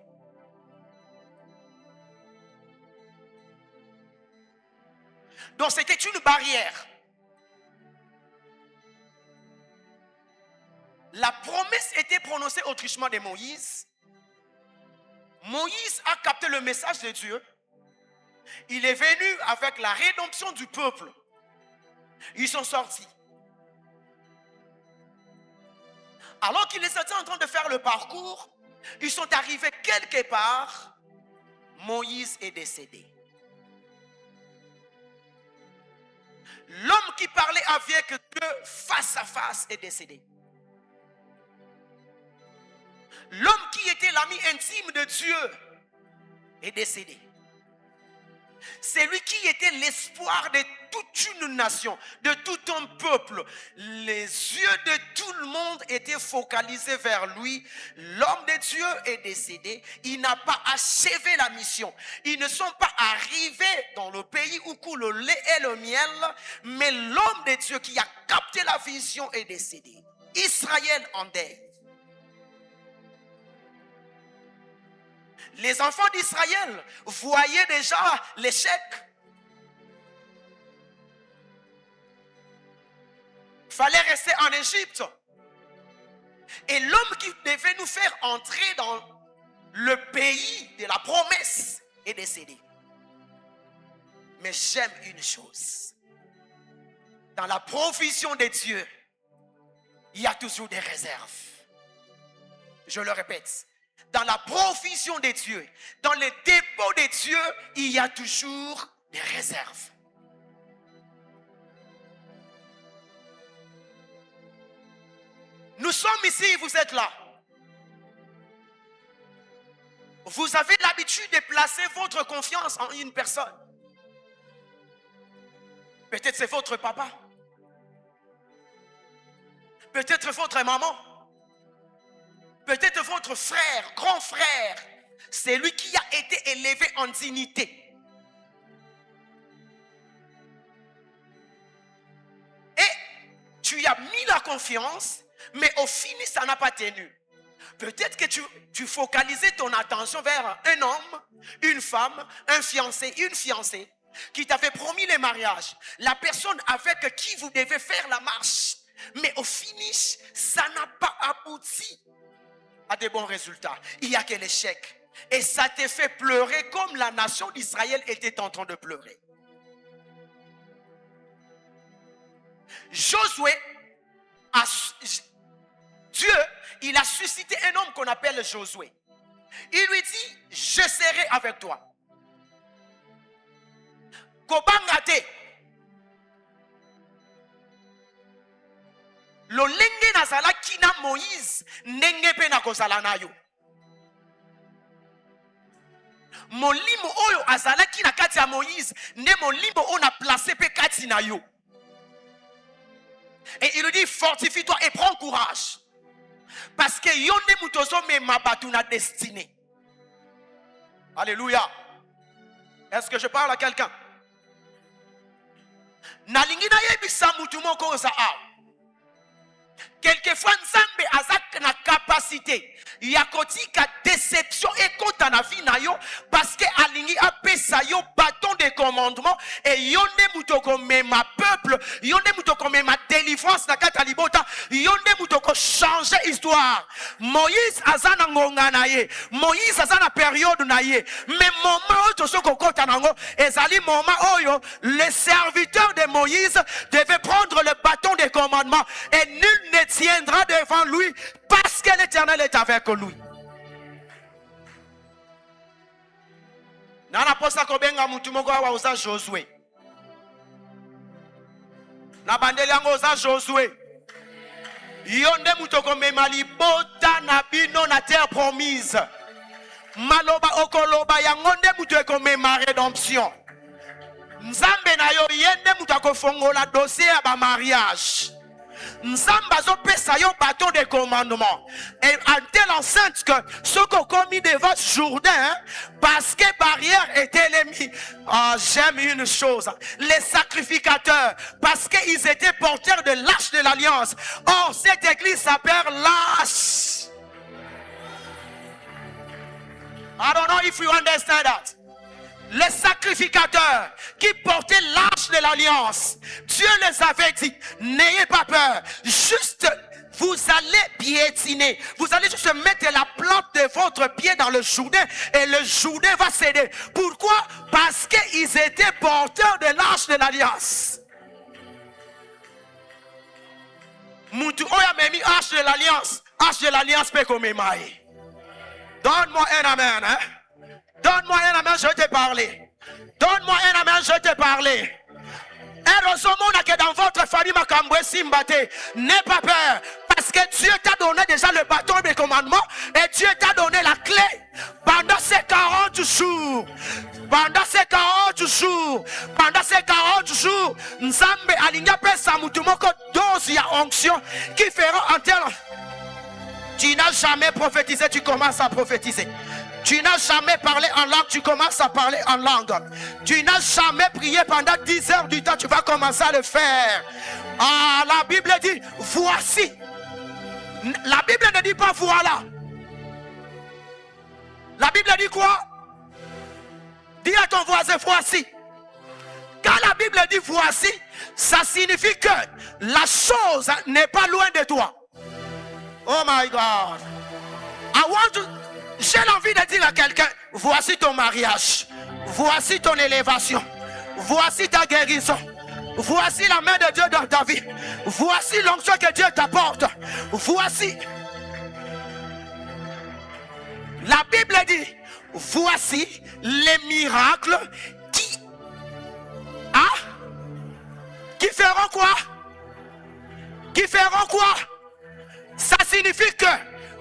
Donc c'était une barrière. La promesse était prononcée au truchement de Moïse. Moïse a capté le message de Dieu. Il est venu avec la rédemption du peuple. Ils sont sortis. Alors qu'ils étaient en train de faire le parcours, ils sont arrivés quelque part. Moïse est décédé. L'homme qui parlait avec Dieu face à face est décédé. L'homme qui était l'ami intime de Dieu est décédé. C'est lui qui était l'espoir de toute une nation, de tout un peuple. Les yeux de tout le monde étaient focalisés vers lui. L'homme de Dieu est décédé. Il n'a pas achevé la mission. Ils ne sont pas arrivés dans le pays où coule le lait et le miel. Mais l'homme de Dieu qui a capté la vision est décédé. Israël en deuil. Les enfants d'Israël voyaient déjà l'échec. Il fallait rester en Égypte. Et l'homme qui devait nous faire entrer dans le pays de la promesse est décédé. Mais j'aime une chose. Dans la provision de Dieu, il y a toujours des réserves. Je le répète. Dans la provision de Dieu, dans les dépôts de Dieu, il y a toujours des réserves. Nous sommes ici, vous êtes là. Vous avez l'habitude de placer votre confiance en une personne. Peut-être c'est votre papa. Peut-être votre maman. Peut-être votre frère, grand frère, c'est lui qui a été élevé en dignité. Et tu y as mis la confiance, mais au fini, ça n'a pas tenu. Peut-être que tu focalisais ton attention vers un homme, une femme, un fiancé, une fiancée, qui t'avait promis le mariage. La personne avec qui vous devez faire la marche. Mais au finish, ça n'a pas abouti à de bons résultats. Il n'y a que l'échec. Et ça te fait pleurer comme la nation d'Israël était en train de pleurer. Josué, Dieu, il a suscité un homme qu'on appelle Josué. Il lui dit, je serai avec toi. Kobangate. Lolenge nazala kina Moïse nenge pe na kozala na yo. molimo oyo azalaki na kati ya Moïse nde molimo on a placé pe kati na yo. Et il lui dit fortifie-toi et prends courage. Parce que yo nde mutozo me mabatu na destinée. Alléluia. Est-ce que je parle à quelqu'un? Nalingi na yebisa mutu moko za a. Quelquefois Nzambe azak na capacité ya kotika déception ekota na vie na yo parce que alingi apesa yo bâton de commandement et yonde mutoko mema peuple, yonde mutoko mema délivrance na kata libota, yonde mutoko changer histoire. Moïse azana ngonga na ye, Moïse azana période na ye, mais moment oyo tosoko kota nango ezali moment oyo les serviteurs de Moïse devaient prendre le bâton de commandement et nul ne tiendra devant lui parce que l'Éternel est avec lui. Nana posa kobenga mutu moko wa oza Josué. Na bandeli yango oza Josué. Yonde mutoko mema libota na bino na terre promise. Maloba okoloba yango nde mutu ekomema rédemption. Nzambe na yo yende mutu akofongola dossier ya ba mariage. Nzamba zo pesa yo bâton de commandement. Et en telle enceinte que ce qu'on commis devant Jourdain, parce que barrière était l'ennemi. Oh, j'aime une chose. Les sacrificateurs, parce qu'ils étaient porteurs de l'arche de l'alliance. Oh, cette église s'appelle l'arche. I don't know if you understand that. Les sacrificateurs qui portaient l'arche de l'alliance, Dieu les avait dit, n'ayez pas peur, juste vous allez piétiner, vous allez juste mettre la plante de votre pied dans le Jourdain et le Jourdain va céder. Pourquoi? Parce qu'ils étaient porteurs de l'arche de l'alliance. Moutou oya memi arche de l'alliance peut comme émailler. Donne-moi un amen, hein? Donne-moi un amen, je vais te parler. Donne-moi un amen, je vais te parler. Heureusement que dans votre famille, n'aie pas peur. Parce que Dieu t'a donné déjà le bâton de commandement. Et Dieu t'a donné la clé. Pendant ces 40 jours. Pendant ces 40 jours. Pendant ces 40 jours. Nzambe alinga pesa mutumoko dose ya onction. Qui fera en tel. Tu n'as jamais prophétisé, tu commences à prophétiser. Tu n'as jamais parlé en langue, tu commences à parler en langue. Tu n'as jamais prié pendant 10 heures du temps, tu vas commencer à le faire. Ah, la Bible dit, voici. La Bible ne dit pas voilà. La Bible dit quoi? Dis à ton voisin, voici. Quand la Bible dit voici, ça signifie que la chose n'est pas loin de toi. Oh my God. J'ai envie de dire à quelqu'un, voici ton mariage, voici ton élévation, voici ta guérison, voici la main de Dieu dans ta vie, voici l'onction que Dieu t'apporte, voici. La Bible dit, voici les miracles qui feront quoi? Qui feront quoi? Ça signifie que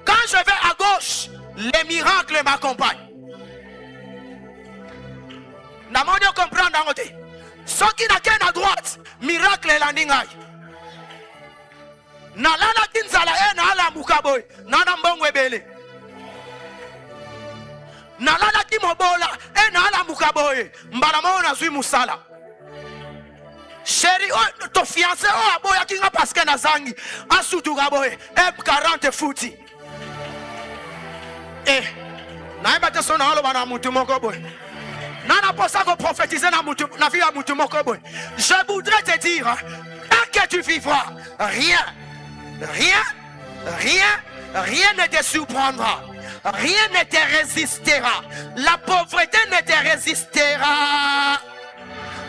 quand je vais à gauche, les miracles m'accompagnent. Namoni comprendre en côté. Ceux qui n'a qu'un à droite, miracle est landing. Nalala kinzala na ala mukaboy, nana mbongwe bele. Nalala kimobola na ala mukaboy, mbalamo na zui musala. Chérie, oh, ton fiancé, oh, aboya kinga parce que na zangi, asutu gaboy, M40 fouti. Eh, naimba te sona halo bana mutu moko boy. Nana posa ko prophétiser na mutu na vie à mutu moko boy. Je voudrais te dire, tant que tu vivras, rien ne te surprendra. Rien ne te résistera. La pauvreté ne te résistera.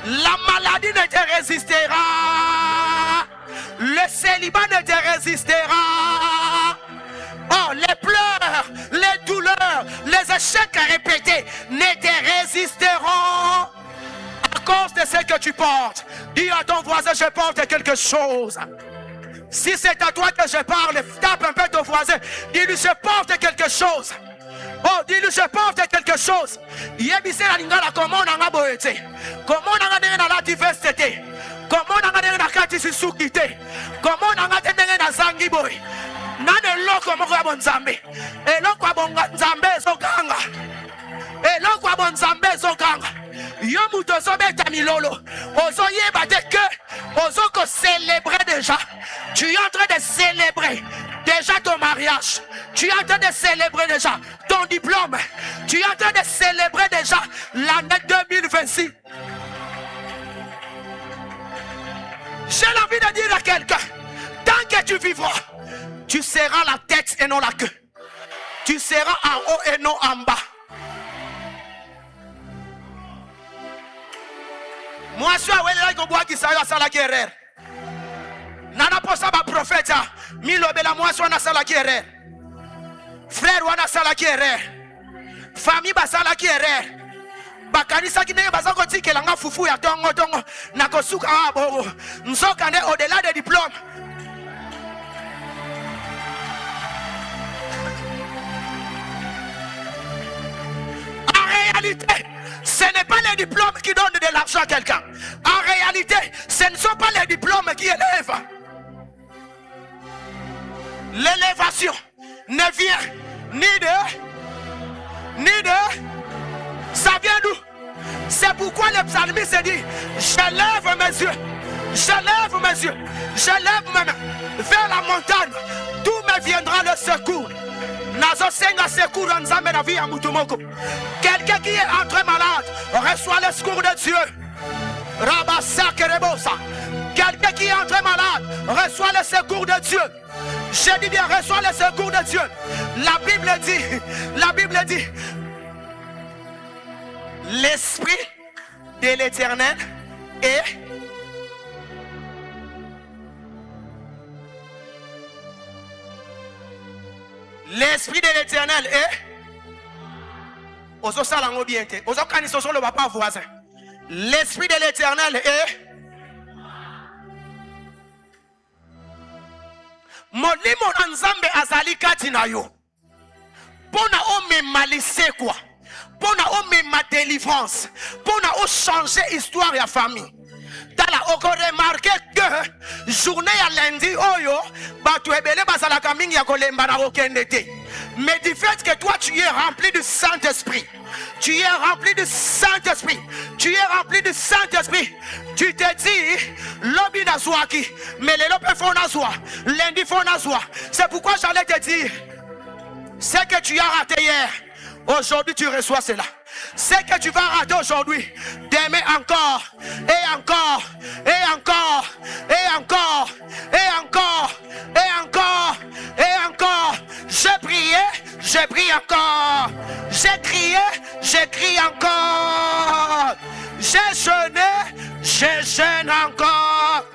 La maladie ne te résistera. Le célibat ne te résistera. Oh, les pleurs, les douleurs, les échecs répétés ne te résisteront à cause de ce que tu portes. Dis à ton voisin, je porte quelque chose. Si c'est à toi que je parle, tape un peu ton voisin. Dis-lui, je porte quelque chose. Oh, dis-lui, je porte quelque chose. Yebise la lingala, comment on a boété. Comment on a donné dans la diversité. Comment on a donné dans la katisisukité. Comment on a donné dans la zangiboy. Nane loko moko ya bonzambe. Eloko ya bonzambe zokanga. Eloko ya bonzambe zokanga. Yo muto zobeta milolo. Ozo yeba de que. Ozo ko célébrer déjà. Tu es en train de célébrer déjà ton mariage. Tu es en train de célébrer déjà ton diplôme. Tu es en train de célébrer déjà l'année 2026. J'ai envie de dire à quelqu'un, tant que tu vivras, tu seras la tête et non la queue. Tu seras en haut et non en bas. Moi, je suis à la guerre. Nana posa ba prophète milo bela moi so na sala guerre. Frère wana sala guerre. Famille ba sala guerre. Bakanisa ki ne bazako tikela nga fufu ya tongo na kosuka abo. Nzoka ne au-delà des diplômes. En réalité, ce n'est pas les diplômes qui donnent de l'argent à quelqu'un. En réalité, ce ne sont pas les diplômes qui élèvent. L'élévation ne vient ni de. Ça vient d'où? C'est pourquoi le psalmiste dit, je lève mes yeux, je lève mes yeux, je lève mes mains vers la montagne, d'où me viendra le secours. Quelqu'un qui est entré malade reçoit le secours de Dieu. Quelqu'un qui est entré malade reçoit le secours de Dieu. Je dis bien, reçoit le secours de Dieu. La Bible dit, l'Esprit de l'Éternel est l'Esprit de l'Éternel est l'Esprit de l'Éternel est Molimo na Nzambe azali kati na yo. Pona o memalise kwa. Pona o mema délivrance. Pona o changer histoire ya famille. Tala oko remarqué que journée ya lundi oyo batu ebele bazalaka mingi ya kolemba na okende te. Mais du fait que toi tu es rempli du Saint-Esprit. Tu es rempli du Saint-Esprit. Tu es rempli du Saint-Esprit. Tu te dis, lobi na zwaki, mais les lopes font na zwa, lundi font na zwa. C'est pourquoi j'allais te dire, ce que tu as raté hier, aujourd'hui tu reçois cela. Ce que tu vas rater aujourd'hui, demain encore, et encore, et encore, et encore, et encore, et encore, et encore. J'ai prié, j'ai prié encore. J'ai crié, j'ai crié encore. J'ai jeûné, je jeûne encore.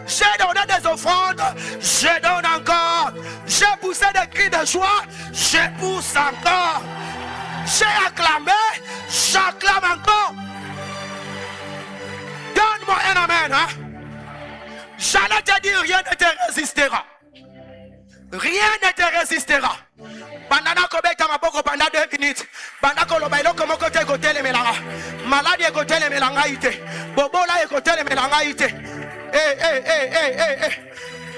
J'ai donné des offrandes, je donne encore. J'ai poussé des cris de joie, je pousse encore. J'ai acclamé, j'acclame encore. Donne-moi un amen. Hein? J'allais te dire, rien ne te résistera. Rien ne te résistera. Bandana kobeta maboko pendant 2 minutes. Bandana kolobailo komo kote kote le melanga. Maladi e kote le melanga ite. Bobola e kote le melanga ite.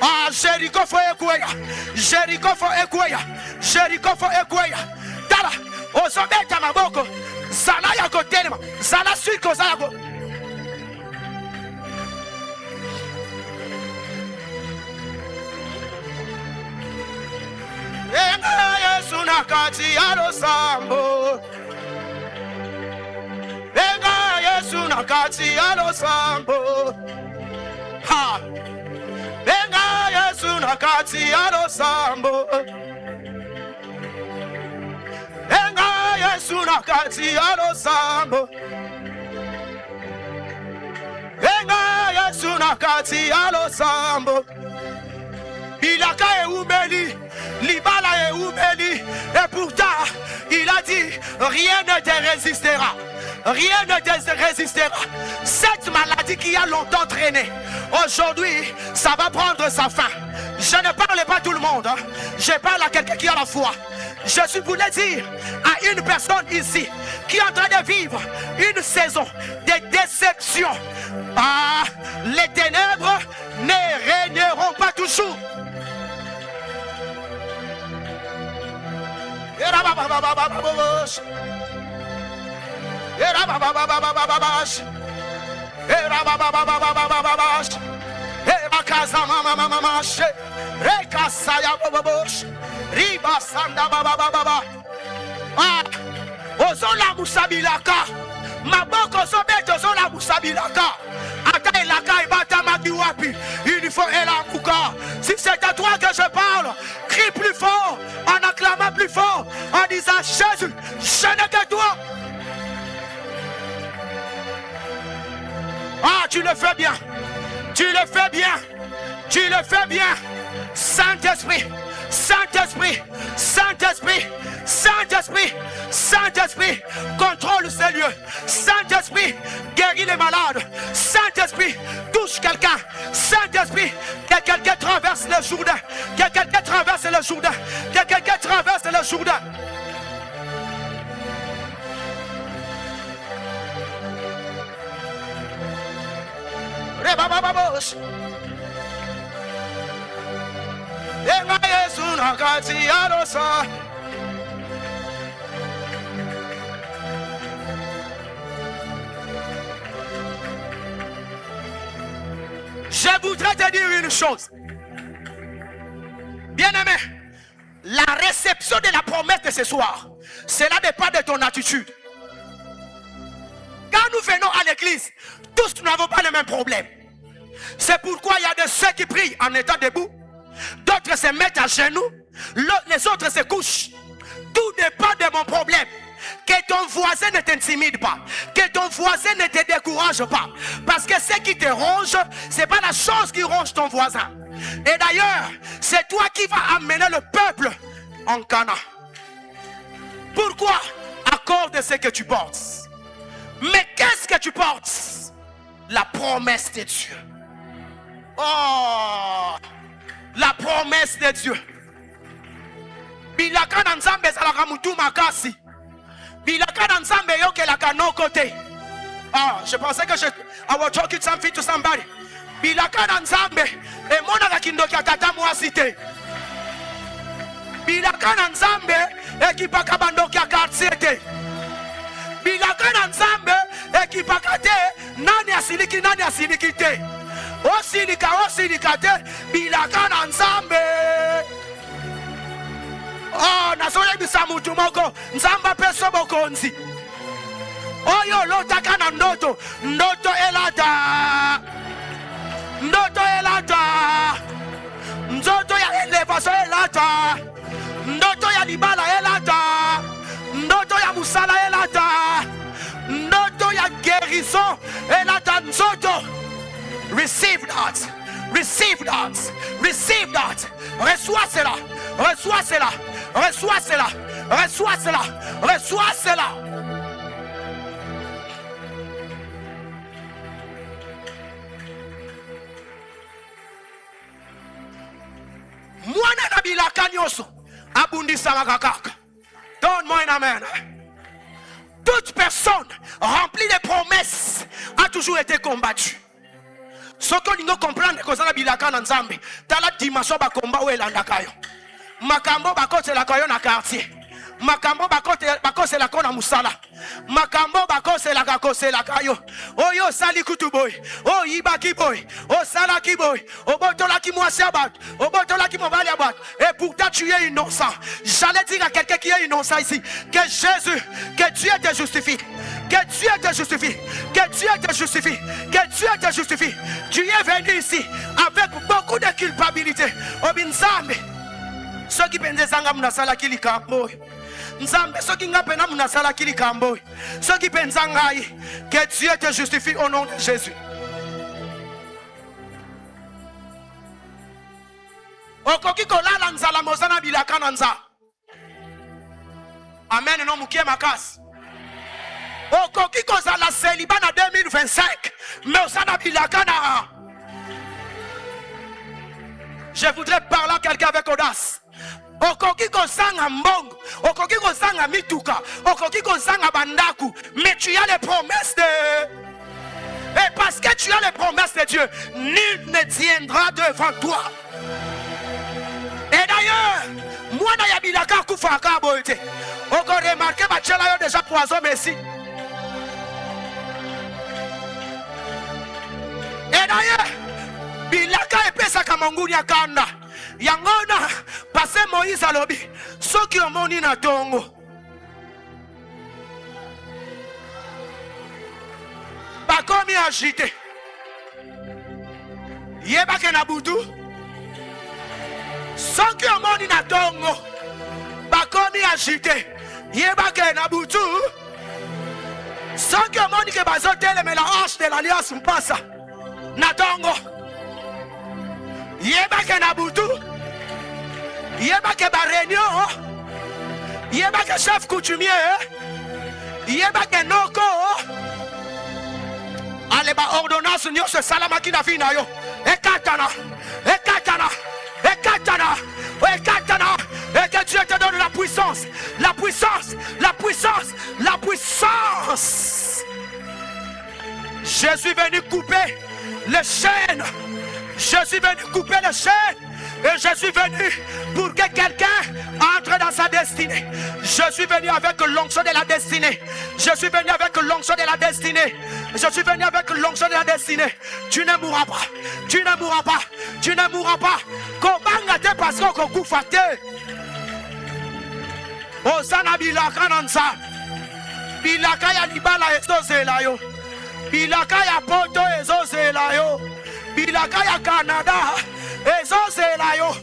Ah, Jericho fo ekweya. Jericho fo ekweya. Jericho fo ekweya. Tala, ozobeta maboko. Zala ya kote le ma. Zala suiko zala go. Enga Yesu nakati ya losambo. Enga Yesu nakati ya losambo. Ha. Enga Yesu nakati ya losambo. Enga Yesu nakati ya losambo. Enga Yesu nakati ya losambo. Bilaka e umeli. Libala et Oubeli, et pourtant il a dit rien ne te résistera. Rien ne te résistera. Cette maladie qui a longtemps traîné, aujourd'hui ça va prendre sa fin. Je ne parle pas à tout le monde, hein. Je parle à quelqu'un qui a la foi. Je voulais dire à une personne ici qui est en train de vivre une saison de déception. Ah, les ténèbres ne régneront pas toujours. Ozola musabilaka maboko zobeto zola musabilaka ata elaka ebata makiwapi il faut elamuka. Si c'est à toi que je parle, crie plus fort, en acclamant plus fort, en disant Jésus, je n'ai que toi. Ah, tu le fais bien, tu le fais bien, tu le fais bien. Saint-Esprit, Saint-Esprit, Saint-Esprit, Saint-Esprit, Saint-Esprit, contrôle ces lieux. Saint-Esprit, guéris les malades. Saint-Esprit, touche quelqu'un. Saint-Esprit, que quelqu'un traverse le Jourdain. Que quelqu'un traverse le Jourdain. Que quelqu'un traverse le Jourdain. Rebabababos. Enga Yesu nakati arosa. Je voudrais te dire une chose. Bien-aimé, la réception de la promesse de ce soir, cela dépend de ton attitude. Quand nous venons à l'église, tous nous n'avons pas le même problème. C'est pourquoi il y a de ceux qui prient en étant debout, d'autres se mettent à genoux, les autres se couchent. Tout dépend de mon problème. Que ton voisin ne t'intimide pas, que ton voisin ne te décourage pas, parce que ce qui te ronge, c'est pas la chose qui ronge ton voisin. Et d'ailleurs, c'est toi qui vas amener le peuple en Cana. Pourquoi? À cause de ce que tu portes. Mais qu'est-ce que tu portes? La promesse de Dieu. Oh, la promesse de Dieu. Bilaka na nzambe ezalaka mutu makasi. Bilaka na nzambe yokelaka no côté. Ah, je pensais que I was talking something to somebody. Bilaka na nzambe emonaka kindoki atata mwasi te. Bilaka na nzambe ekipaka bandoki ya quartier te. Bilaka na nzambe ekipaka te nani asiliki te. Osilika te. Bilaka na nzambe. Oh, nazoye bisa mutu moko nzamba peso bokonzi. Oyo lotaka na ndoto. Ndoto elata. Ndoto elata. Ndoto ya elevation elata. Ndoto ya libala elata. Ndoto ya musala elata. Ndoto ya guérison elata nzoto. Receive that. Receive that. Receive that. Reçois cela. Reçois cela. Reçois cela. Reçois cela. Reçois cela. Mwana na bilaka nyoso abundisaka kaka. Donne-moi un amen. Toute personne remplie de promesses a toujours été combattue. Ce que nous comprenons que c'est la bilaka na nzambe, tala dimanche ba combat ou elandaka yo. Makambo bakote la kayo na quartier. Makambo bakose la kona musala. Makambo bakose la kakose la kayo. Oyo sali kutuboy. O ibaki boy. O sala ki boy. O botola ki mwasi abat. O botola ki mwali abat. Et pourtant tu es innocent. J'allais dire à quelqu'un qui est innocent ici que Jésus, que Dieu te justifie. Que Dieu te justifie. Que Dieu te justifie. Que Dieu te justifie. Tu es venu ici avec beaucoup de culpabilité. Obinzambe. Ceux qui pensent que munasala kili kambo. Nzambe ceux qui ngapena munasala kili kambo. Ceux qui pensent que Dieu te justifie au nom de Jésus. Okoki kolala nzala mozana bilaka na nza. Amen no mukie makasi. Okoki kozala célibat na 2025. Mais osana bilaka na. Je voudrais parler à quelqu'un avec audace. okoki kozanga mbongo, okoki kozanga mituka, okoki kozanga bandaku, mais tu as les promesses de... Et parce que tu as les promesses de Dieu, nul ne tiendra devant toi. Et d'ailleurs, moi na yabilaka kufaka boite. Oko remarqué bachela yo déjà poison merci. Et d'ailleurs, bilaka epesa kamanguni akanda. Yangona passé Moïse alobi, soki omoni na tongo. Bakomi agité. Yebake na butu. Soki omoni na tongo. Bakomi agité. Yebake na butu. Soki omoni ke bazotele me la hanche de l'alliance mpasa. Na tongo. Yebake na butu. Yebake ba réunion. Yebake chef coutumier. Yebake noko. Allez, ba ordonnance, nous se salamaki na vie na yo. Ekatana, ekatana, ekatana, ekatana. Et que Dieu te donne la puissance, la puissance, la puissance, la puissance. Je suis venu couper les chaînes. Je suis venu couper les chaînes. Et je suis venu pour que quelqu'un entre dans sa destinée. Je suis venu avec l'onction de la destinée. Je suis venu avec l'onction de la destinée. Je suis venu avec l'onction de la destinée. Tu ne mourras pas. Tu ne mourras pas. Tu ne mourras pas. Comment te parce qu'on coupe à terre? Osana bilaka nansa. Bilaka ya libala ezozela yo. Bilaka ya poto ezozela yo. Bilaka ya Canada. Ezozela yo.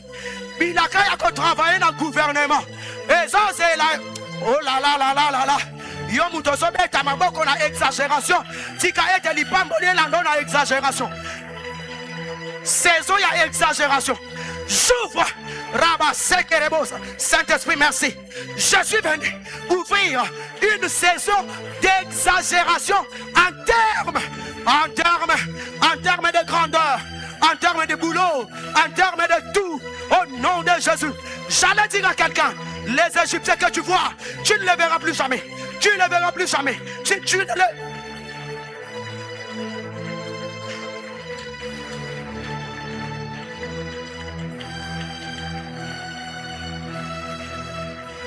Bilaka ya ko travailler dans le gouvernement. Ezozela. Oh là là là là là là. Yo muto sobeta maboko na exagération. Tika ete lipamboli na ndona exagération. Saison ya exagération. J'ouvre. Rabba Sekerebosa. Saint-Esprit, merci. Je suis venu ouvrir une saison d'exagération en termes de grandeur, en termes de boulot, en termes de tout. Au nom de Jésus. J'allais dire à quelqu'un, les Égyptiens que tu vois, tu ne les verras plus jamais. Tu ne les verras plus jamais. Si tu ne les...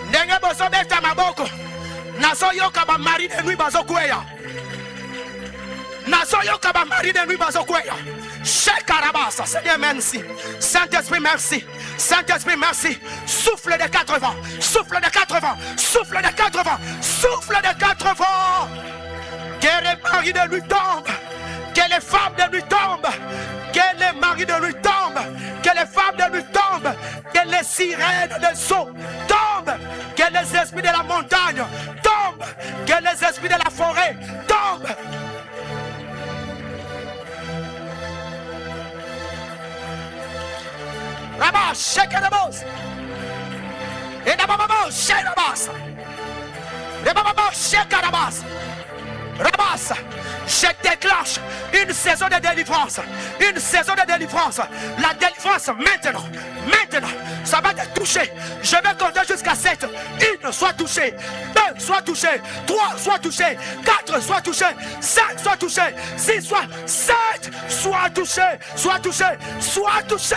Ndenge boso beta maboko. Naso yoka ba mari de nuit bazo kweya. Naso yoka ba mari de nuit bazo kweya. Shekarabasa, Seigneur merci. Saint-Esprit merci. Saint-Esprit merci. Souffle de 4 vents. Souffle de 4 vents. Souffle de 4 vents. Souffle de 4 vents. Que les maris de nuit tombent. Que les femmes de nuit tombent. Que les maris de nuit tombent. Que les femmes de nuit tombent. Que les sirènes des eaux tombent. Que les esprits de la montagne tombent. Que les esprits de la forêt tombent. Rabba, shake the boss. Et d'abord, shake the boss. D'abord, shake the boss. Rabassa, je déclenche une saison de délivrance. Une saison de délivrance. La délivrance maintenant. Maintenant, ça va te toucher. Je vais compter jusqu'à 7. 1 soit touché. 2 soit touché. 3 soit touché. 4 soit touché. 5 soit touché. 6 soit 7 soit touché. Soit touché. Soit touché.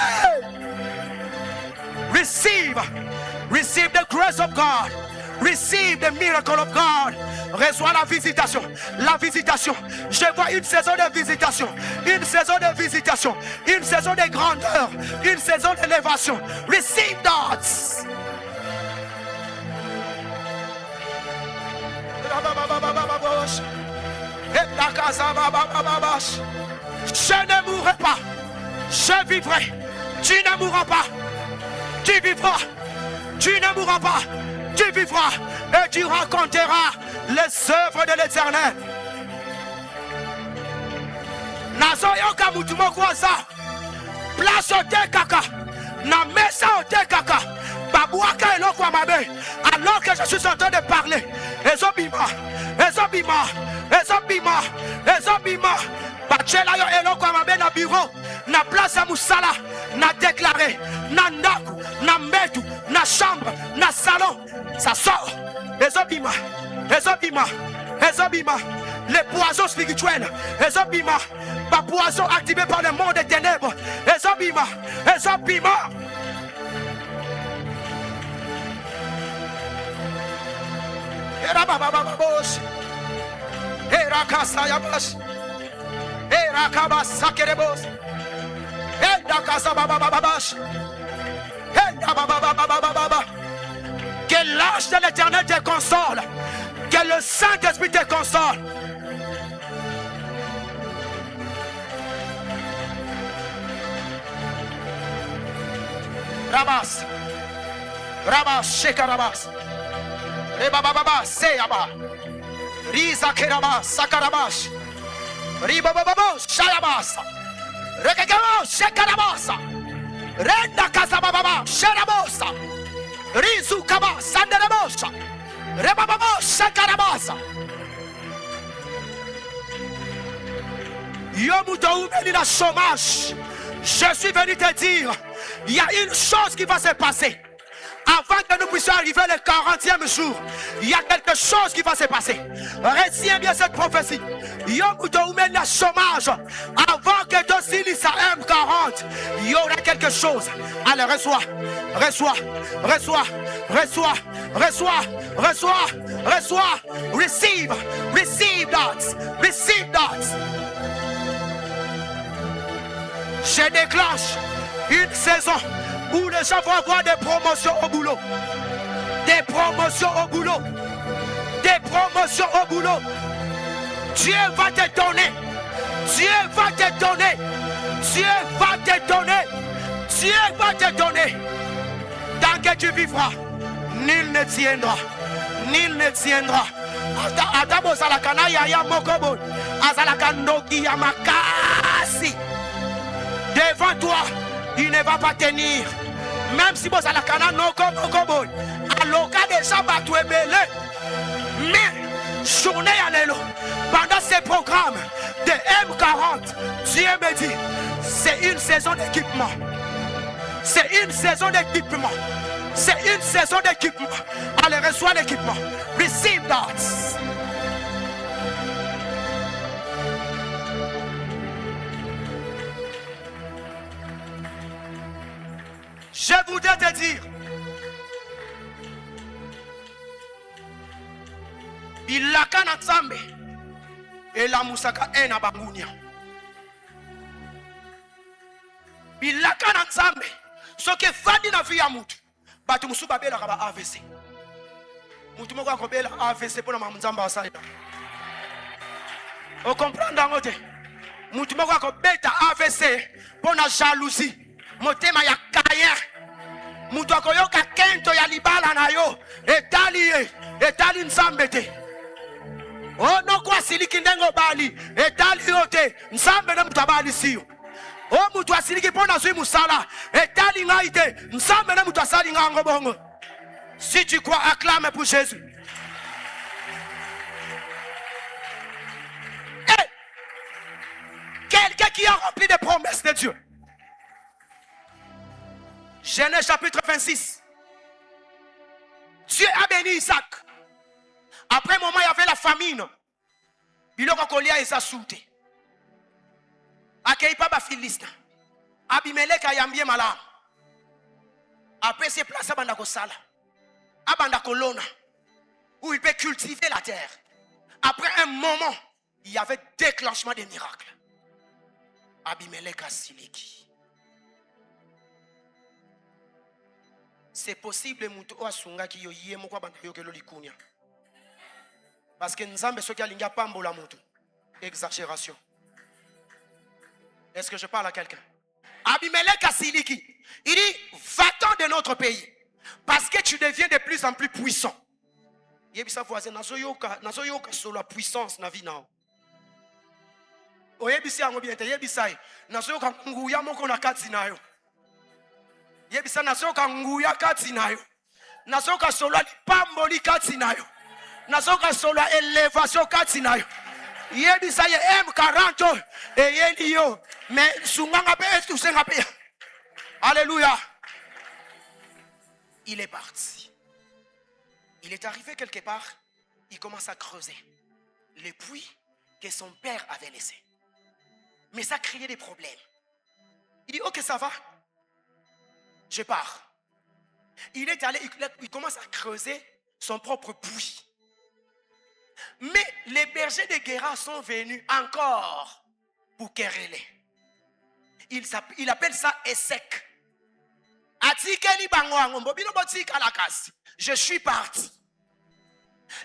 Receive the grace of God. Receive the miracle of God. Reçois la visitation. La visitation. Je vois une saison de visitation. Une saison de visitation. Une saison de grandeur. Une saison d'élévation. Receive that. Je ne mourrai pas. Je vivrai. Tu ne mourras pas. Tu vivras. Tu ne mourras pas. Tu vivras et tu raconteras les œuvres de l'Éternel. Nazoyoka mutumo kwaza. Place au te kaka. Na mesa au te kaka. Babuaka eloko amabe. Alors que je suis en train de parler. Ezobima. Ezobima. Ezobima. Ezobima. Bachela yo eloko amabe na bureau. Na place à Moussala. Na déclaré. Na ndaku. Na metu. Na chambre, dans le salon, ça sort. Ezobima, ezobima, ezobima. Les poisons spirituels, ezobima. Les poisons activés par le monde des ténèbres, ezobima, ezobima. Erababababos, erakasayabas, erakabasakerebos, endakasababababas. Que l'ange de l'Éternel te console. Que le Saint-Esprit te console. Rabas. Rabas, Shekarabas. Rebababa, Seyaba. Riza Kerabas, Sakarabas. Ribababo, Shayabas. Rekagamos, Shekarabas. Renda Casababa, Sherabosa, Rizu Kaba, Sanderabosa, Rebababo, Shakarabasa. Yomuto venu la chômage. Je suis venu te dire, il y a une chose qui va se passer. Avant que nous puissions arriver le 40e jour, il y a quelque chose qui va se passer. Retiens bien cette prophétie. Yomuto mène la chômage. Avant que tu signes sa M40, il y aura quelque chose. Allez, reçois, reçois, reçois, reçois, reçois, reçois, reçois. Receive, receive that, receive that. Je déclenche une saison où les gens vont avoir des promotions au boulot. Des promotions au boulot. Des promotions au boulot. Dieu va te donner. Dieu va te donner. Dieu va te donner. Dieu va te donner. Tant que tu vivras, nul ne tiendra. Nul ne tiendra. Atabo salakana ya mokobo. Azalakandoki ya makasi. Devant toi, il ne va pas tenir. Même si vous avez la canne, non, comme à l'occasion déjà battu et belé. Mais, journée à l'élo, pendant ces programmes de M40, Dieu me dit, c'est une saison d'équipement. C'est une saison d'équipement. C'est une saison d'équipement. Allez, reçois l'équipement. Receive that. Je voudrais te dire, Bilaka na Nzambe ela musaka ena bangunia. Bilaka na Nzambe soke fandi na vie ya mutu batu musu babela ka ba AVC. Mutu moko akobela AVC pona Nzambe asala. O comprendre ngote. Mutu moko akobeta AVC pona jalousie. Motema ya Kayen. Mutu akoyoka kento ya libala na yo. Etali Nzambe te. Oh no kwa siliki ndengo bali. Etali yote. Nzambe na mutu abali siyo. Oh mutu asiliki pona zui musala. Etali ngaite. Nzambe na mutu asali ngango bongo. Si tu crois, acclame pour Jésus. Hey! Quelqu'un qui a rempli des promesses de Dieu. Genèse chapitre 26. Dieu a béni Isaac. Après un moment, il y avait la famine. Il a collé Isaac souté. Accueille pas ma Philistin. Abimelech a yambie malam. Après ces places, abanda kosala. Abanda kolona. Où il peut cultiver la terre. Après un moment, il y avait déclenchement des miracles. Abimelech a siliki. C'est possible mutu asunga ki yo yemo kwa banda yo kelo likunya. Parce que Nzambe soki alinga pambola mutu. Exagération. Est-ce que je parle à quelqu'un? Abimelech asiliki. Il dit, va-t'en de notre pays. Parce que tu deviens de plus en plus puissant. Yebisa voisin nazoyoka sur la puissance na vie nao. Oyebisa ngo bien te yebisa nazoyoka nguya moko na kati nayo. Yebisa nasoka nguya kati nayo. Nasoka sola pamboli kati nayo. Nasoka sola elevation kati nayo. Yebisa ye M40 eyeli yo. Mais sunganga pe etusenga pe. Alléluia. Il est parti. Il est arrivé quelque part, il commence à creuser le puits que son père avait laissé. Mais ça créait des problèmes. Il dit, ok, ça va. Je pars. Il est allé, il commence à creuser son propre puits. Mais les bergers de Guéra sont venus encore pour quereller. Il appelle ça Essek. Je suis parti.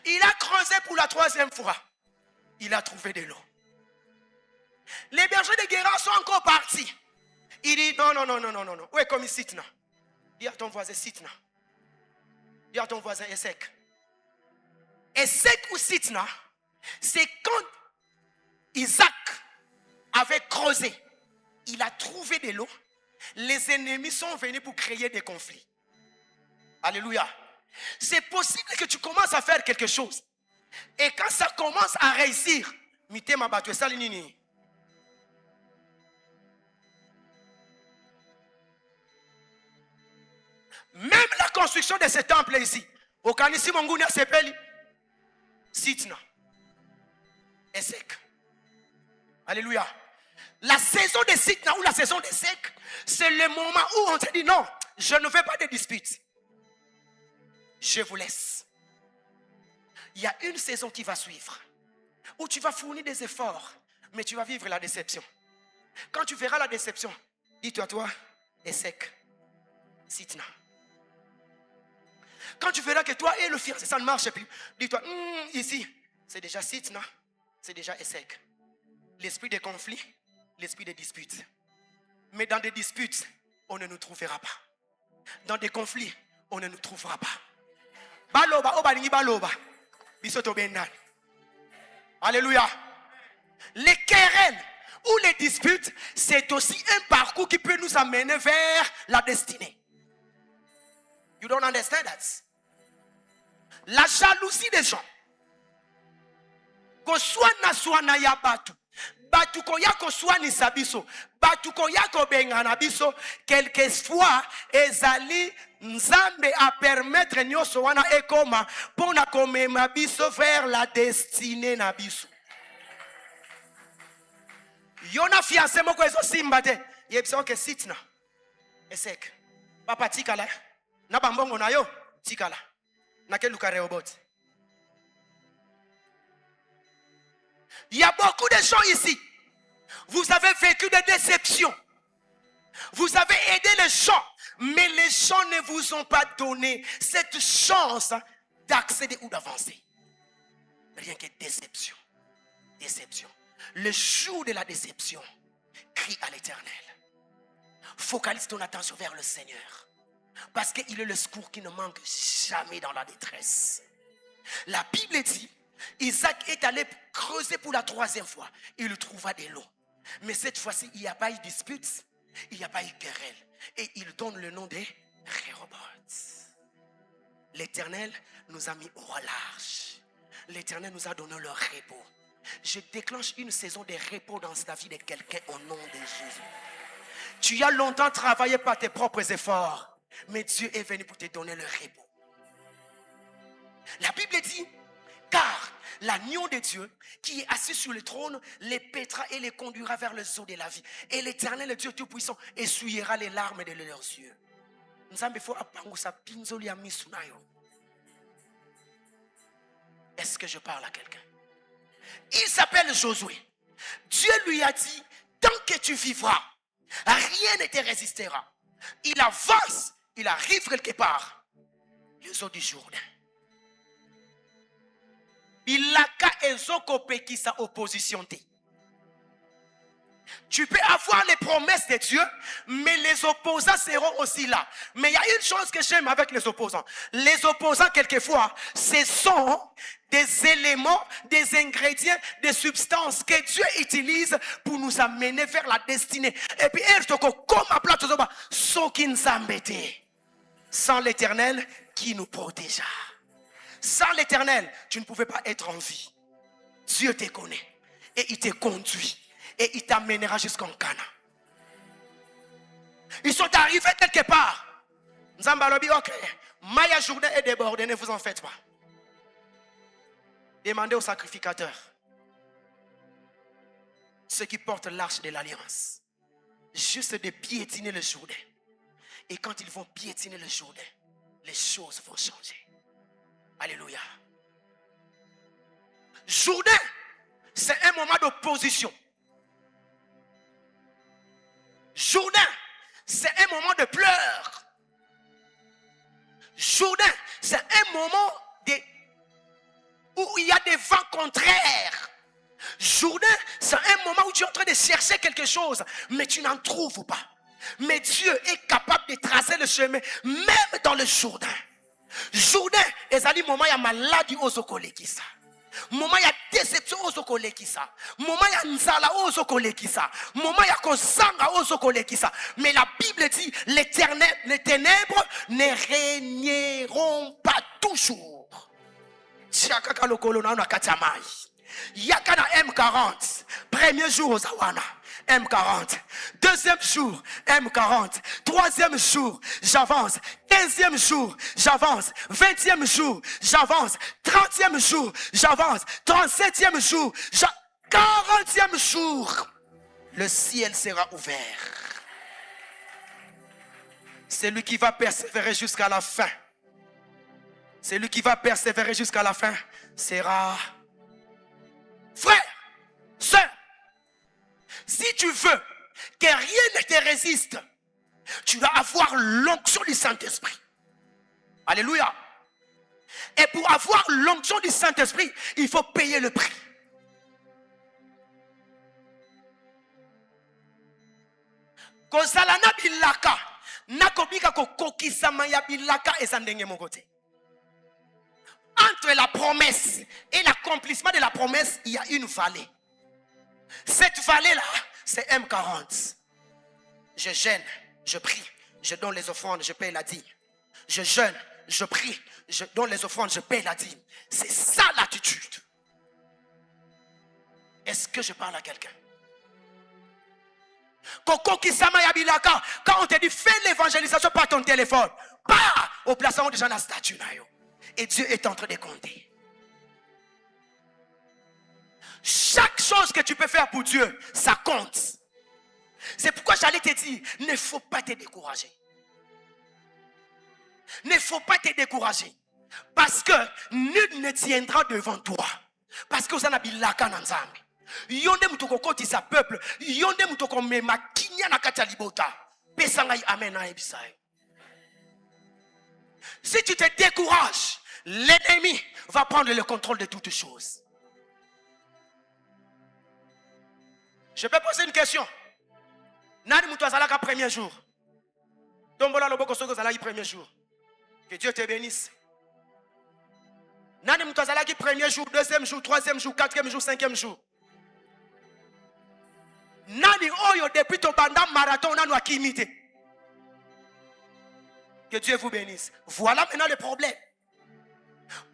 Il a creusé pour la 3e fois. Il a trouvé de l'eau. Les bergers de Guéra sont encore partis. Il dit non. Où est comme Sitna? Dis à ton voisin Sitna. Dis à ton voisin Essek. Essek ou Sitna, c'est quand Isaac avait creusé, il a trouvé de l'eau, les ennemis sont venus pour créer des conflits. Alléluia. C'est possible que tu commences à faire quelque chose. Et quand ça commence à réussir, même la construction de ce temple ici, au Kanisi Mongunia s'appelle Sitna. Essek. Alléluia. La saison de Sitna ou la saison de Sek, c'est le moment où on te dit non, je ne veux pas de disputes. Je vous laisse. Il y a une saison qui va suivre, où tu vas fournir des efforts, mais tu vas vivre la déception. Quand tu verras la déception, dis-toi, toi, Essek, Sitna. Quand tu verras que toi et le fiancé, ça ne marche plus, dis-toi, ici, c'est déjà Sitna, c'est déjà Essek. L'esprit des conflits, l'esprit des disputes. Mais dans des disputes, on ne nous trouvera pas. Dans des conflits, on ne nous trouvera pas. Baloba, obalingi baloba. Bisoto bendan. Alléluia. Les querelles ou les disputes, c'est aussi un parcours qui peut nous amener vers la destinée. You don't understand that? La jalousie des gens. Koswana swana ya batu. Batu koyako swani sabiso. Batu koyako bengana biso. Quelquefois, ezali nzambe a permettre nyoso wana ekoma pona komema biso vers la destinée na biso. Yona fiancé moko ezo simba te. Yebisa ke Sitna. Essek. Papa tikala. Na bambongo na yo tikala. Na ke luka Rehoboth. Il y a beaucoup de gens ici. Vous avez vécu des déceptions. Vous avez aidé les gens. Mais les gens ne vous ont pas donné cette chance d'accéder ou d'avancer. Rien que déception. Déception. Le jour de la déception, crie à l'Éternel. Focalise ton attention vers le Seigneur. Parce qu'il est le secours qui ne manque jamais dans la détresse. La Bible dit, Isaac est allé creuser pour la 3e fois. Il trouva de l'eau. Mais cette fois-ci, il n'y a pas eu de dispute. Il n'y a pas eu de querelle. Et il donne le nom de Rehoboth. L'Éternel nous a mis au large. L'Éternel nous a donné le repos. Je déclenche une saison de repos dans la vie de quelqu'un au nom de Jésus. Tu as longtemps travaillé par tes propres efforts. Mais Dieu est venu pour te donner le repos. La Bible dit, car l'agneau de Dieu qui est assis sur le trône les pètera et les conduira vers le zoo de la vie. Et l'Éternel, le Dieu Tout-Puissant, essuiera les larmes de leurs yeux. Est-ce que je parle à quelqu'un? Il s'appelle Josué. Dieu lui a dit, tant que tu vivras, rien ne te résistera. Il avance, il arrive quelque part. Les eaux du Jourdain. Bilaka ezoko pekisa opposition te. Tu peux avoir les promesses de Dieu, mais les opposants seront aussi là. Mais il y a une chose que j'aime avec les opposants. Les opposants, quelquefois, ce sont des éléments, des ingrédients, des substances que Dieu utilise pour nous amener vers la destinée. Et puis, sans l'Éternel qui nous protégea. Sans l'Éternel, tu ne pouvais pas être en vie. Dieu te connaît et il te conduit et il t'amènera jusqu'en Cana. Ils sont arrivés quelque part. Nzambalobi, ok, Maya Jourdain est débordée, ne vous en faites pas. Demandez aux sacrificateurs, ceux qui portent l'arche de l'alliance, juste de piétiner le Jourdain. Et quand ils vont piétiner le Jourdain, les choses vont changer. Alléluia. Jourdain, c'est un moment d'opposition. Jourdain, c'est un moment de pleurs. Jourdain, c'est un moment où il y a des vents contraires. Jourdain, c'est un moment où tu es en train de chercher quelque chose, mais tu n'en trouves pas. Mais Dieu est capable de tracer le chemin, même dans le Jourdain. Jourdain, ezali moment ya maladie ozokolekisa. Moment ya déception ozokolekisa. Moment ya nzala ozokolekisa. Moment ya kozanga ozokolekisa. Mais la Bible dit, les ténèbres ne régneront pas toujours. Tchakaka lokolo na katamai. Yakana M40. Premier jour aux Awana. M40. Deuxième jour, M40. Troisième jour, j'avance. 15e jour, j'avance. 20e jour, j'avance. 30e jour, j'avance. 37e jour, 40e jour, le ciel sera ouvert. Celui qui va persévérer jusqu'à la fin. Celui qui va persévérer jusqu'à la fin sera frère, sœur. Si tu veux que rien ne te résiste, tu dois avoir l'onction du Saint-Esprit. Alléluia. Et pour avoir l'onction du Saint-Esprit, il faut payer le prix. Kozalana bilaka, nakobika kokokisama ya bilaka ezandenge mokote. Entre la promesse et l'accomplissement de la promesse, il y a une vallée. Cette vallée-là, c'est M40. Je jeûne, je prie, je donne les offrandes, je paye la dîme. Je jeûne, je prie, je donne les offrandes, je paye la dîme. C'est ça l'attitude. Est-ce que je parle à quelqu'un? Quand on te dit fais l'évangélisation par ton téléphone, pas au placement de gens dans la statue. Et Dieu est en train de compter. Chaque chose que tu peux faire pour Dieu, ça compte. C'est pourquoi j'allais te dire, ne faut pas te décourager. Ne faut pas te décourager. Parce que nul ne tiendra devant toi. Parce que vous en avez bilaka nanzambe. Yonde mutoko koti sa peuple. Yonde mutoko mema kinya na kata libota. Pesangai amen na ebisayo. Si tu te décourages, l'ennemi va prendre le contrôle de toutes choses. Je peux poser une question. Nani mutu azalaka premier jour. Tombola loboko soko zalaki premier jour. Que Dieu te bénisse. Nani mutu azalaki premier jour, deuxième jour, troisième jour, quatrième jour, cinquième jour. Nani oyo depuis ton banda marathon nanu akimite. Que Dieu vous bénisse. Voilà maintenant le problème.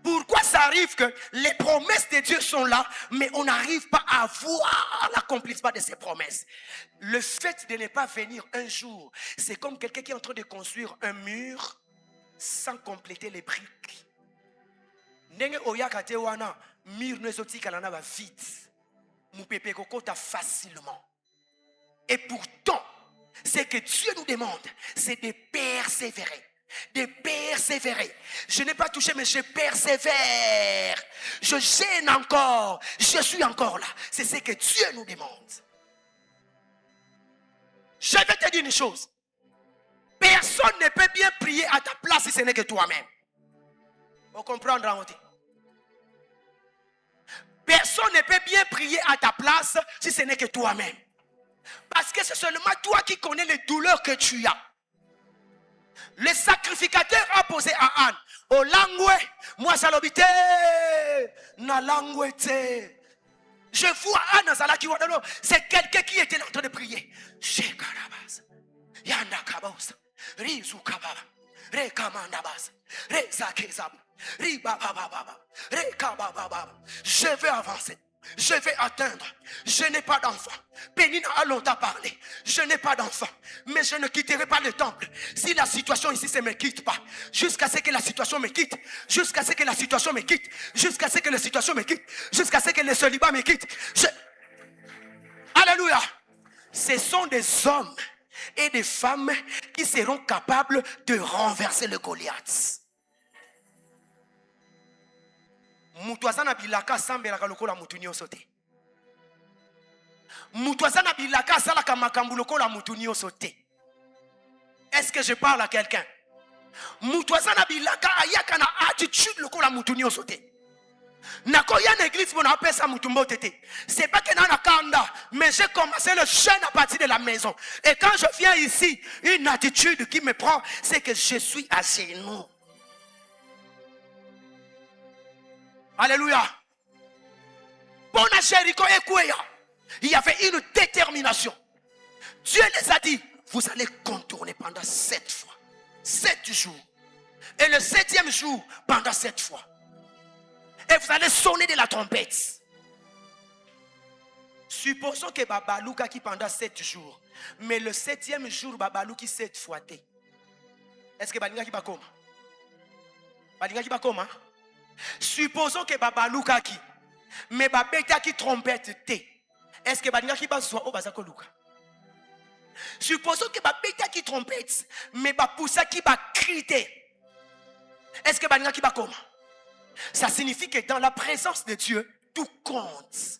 Pourquoi ça arrive que les promesses de Dieu sont là, mais on n'arrive pas à voir l'accomplissement de ces promesses? Le fait de ne pas venir un jour, c'est comme quelqu'un qui est en train de construire un mur sans compléter les briques. Nenge oyakate wana mur nezotika lana ba vite. Mupepe kokota facilement. Et pourtant, ce que Dieu nous demande, c'est de persévérer. De persévérer. Je n'ai pas touché, mais je persévère. Je gêne encore. Je suis encore là. C'est ce que Dieu nous demande. Je vais te dire une chose. Personne ne peut bien prier à ta place si ce n'est que toi-même. Vous comprendrez en fait. Personne ne peut bien prier à ta place si ce n'est que toi-même. Parce que c'est seulement toi qui connais les douleurs que tu as. Le sacrificateur a posé à Anne. Au langwe, moi salobité, na langwete. Je vois Anne Zalaki Wadalo. C'est quelqu'un qui était en train de prier. Shekarabas. Yanda kabos. Rizu kababa. Rekamandabas. Rezakezab. Ribabababa. Rekabababa. Je veux avancer. Je vais atteindre. Je n'ai pas d'enfant. Pénina a longtemps parlé. Je n'ai pas d'enfant. Mais je ne quitterai pas le temple. Si la situation ici ne me quitte pas. Jusqu'à ce que la situation me quitte. Jusqu'à ce que la situation me quitte. Jusqu'à ce que la situation me quitte. Jusqu'à ce que le célibat me quitte. Alléluia. Ce sont des hommes et des femmes qui seront capables de renverser le Goliath. Mutuazana bilaka sambelaka lokola mutu nyonso te. Mutuazana bilaka salaka makambu lokola mutu nyonso te. Est-ce que je parle à quelqu'un? Mutuazana bilaka ayaka na attitude lokola mutu nyonso te. Nakoya na église pour appeler ça mutu mbote te. C'est pas que na kanda, mais j'ai commencé le jeûne à partir de la maison. Et quand je viens ici, une attitude qui me prend, c'est que je suis à genoux. Alléluia. Pour Jéricho et Kouya, il y avait une détermination. Dieu les a dit, vous allez contourner pendant 7 fois. 7 jours. Et le 7e jour, pendant 7 fois. Et vous allez sonner de la trompette. Supposons que Babalou qui pendant 7 jours. Mais le 7e jour, Babalou qui 7 fois. Est-ce que Balinga qui va comme? Balinga qui va comme? Supposons que Babalou qui. Mais Babeta qui trompette te. Est-ce que Balinga qui va soit au Bazako Luka? Supposons que Babeta qui trompette. Mais Baboussa qui va crier. Est-ce que Balinga qui va comme? Ça signifie que dans la présence de Dieu, tout compte.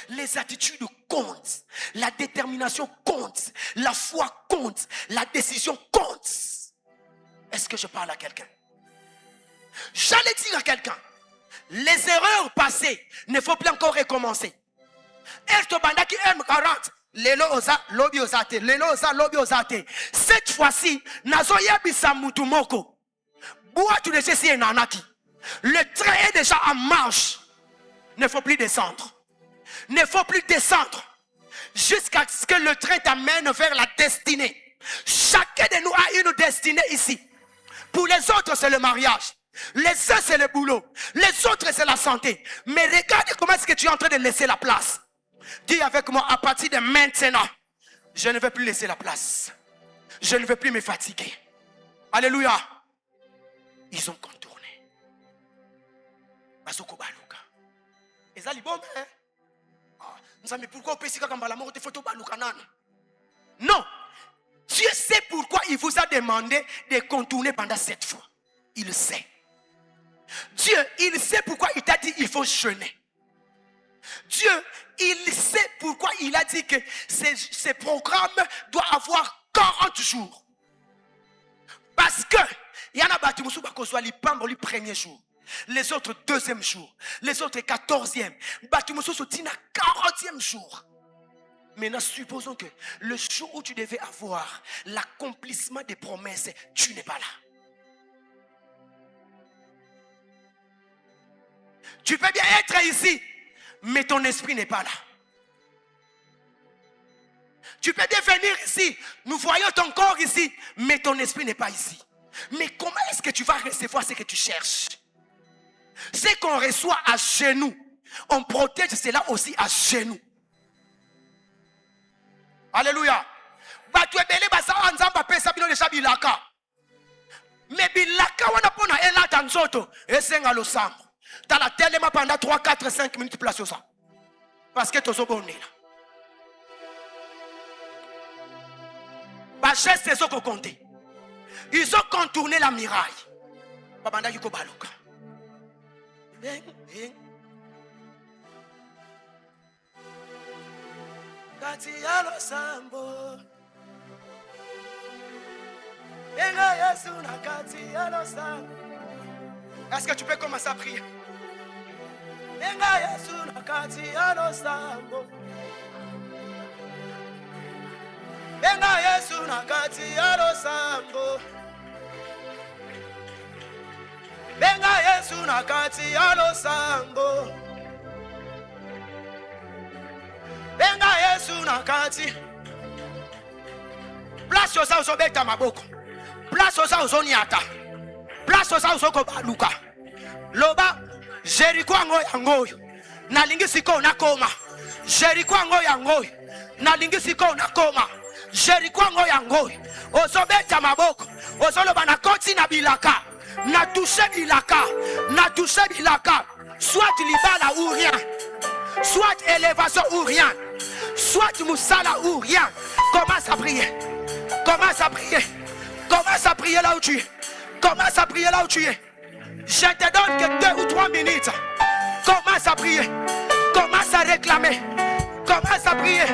Les attitudes comptent. La détermination compte. La foi compte. La décision compte. Est-ce que je parle à quelqu'un? J'allais dire à quelqu'un, les erreurs passées ne faut plus encore recommencer. Cette fois-ci, le train est déjà en marche. Il ne faut plus descendre. Il ne faut plus descendre jusqu'à ce que le train t'amène vers la destinée. Chacun de nous a une destinée ici. Pour les autres, c'est le mariage. Les uns, c'est le boulot. Les autres, c'est la santé. Mais regarde comment est-ce que tu es en train de laisser la place. Dis avec moi, à partir de maintenant, je ne vais plus laisser la place. Je ne vais plus me fatiguer. Alléluia. Ils ont contourné. Et ça, bon, hein? Pourquoi on peut se faire la mort de photo balouka? Non. Dieu sait pourquoi il vous a demandé de contourner pendant 7 fois. Il le sait. Dieu, il sait pourquoi il t'a dit il faut jeûner. Dieu, il sait pourquoi il a dit que ces programmes doivent avoir 40 jours. Parce que il y en a battu le premier jour, les autres 2e jour, les autres 14e, battu le 40e jour. Maintenant, supposons que le jour où tu devais avoir l'accomplissement des promesses, tu n'es pas là. Tu peux bien être ici, mais ton esprit n'est pas là. Tu peux bien venir ici, nous voyons ton corps ici, mais ton esprit n'est pas ici. Mais comment est-ce que tu vas recevoir ce que tu cherches? Ce qu'on reçoit à genoux, on protège cela aussi à genoux. Alléluia. Mais bilaka wana pona elata nzoto esenga losambo. T'as la télé pendant 3, 4, 5 minutes place sur ça. Parce que tu es bon. Ils ont contourné la muraille. Est-ce que tu peux commencer à prier? Place yosa uzobeta maboko. Place yosa uzoniata. Place yosa uzokobaluka. Loba Jéricho angoyo. nalingi siko nakoma Jericho ngo yangoy nalingi siko nakoma Jericho ngo yangoy ozobeta maboko ozoloba na koti na bilaka na touché bilaka soit libala ou rien soit élévation ou rien soit moussala ou rien. Commence à prier là où tu es. Commence à prier là où tu es. Je te donne que 2 ou 3 minutes. Commence à prier. Commence à réclamer. Commence à prier.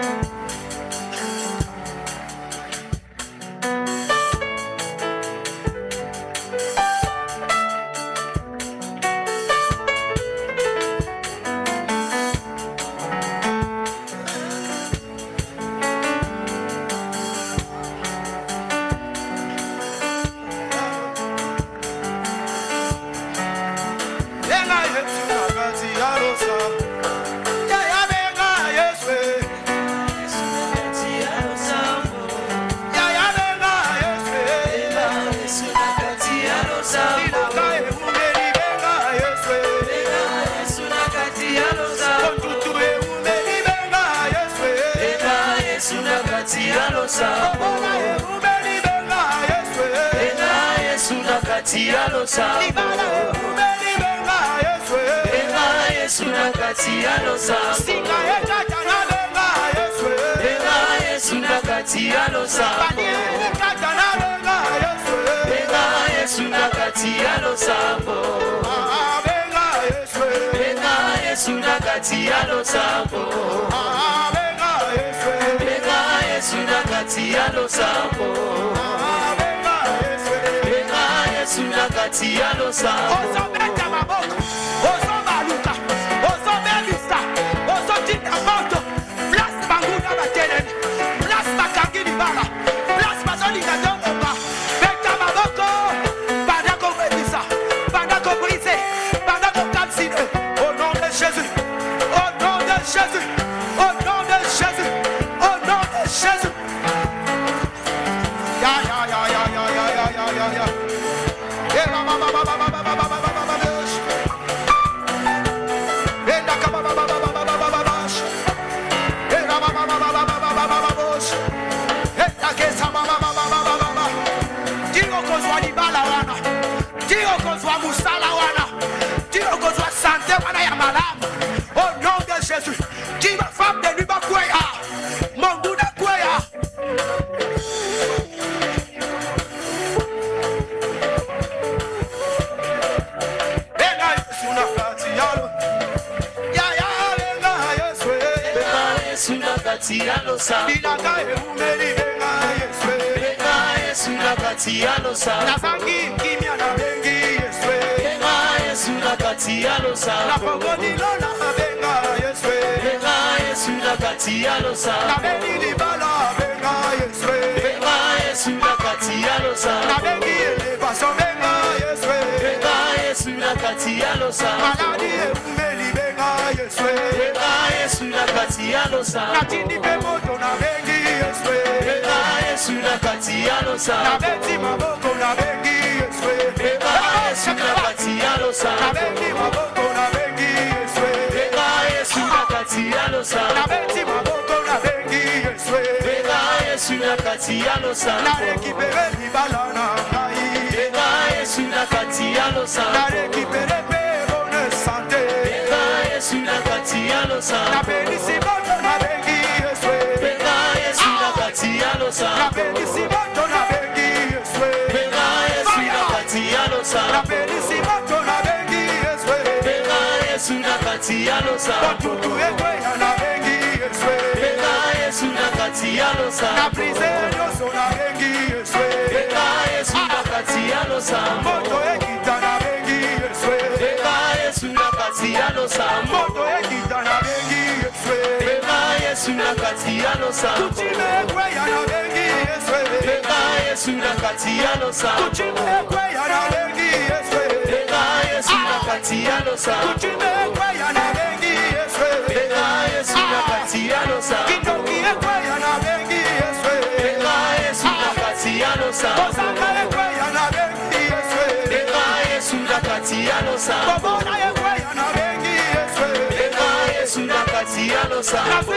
losambo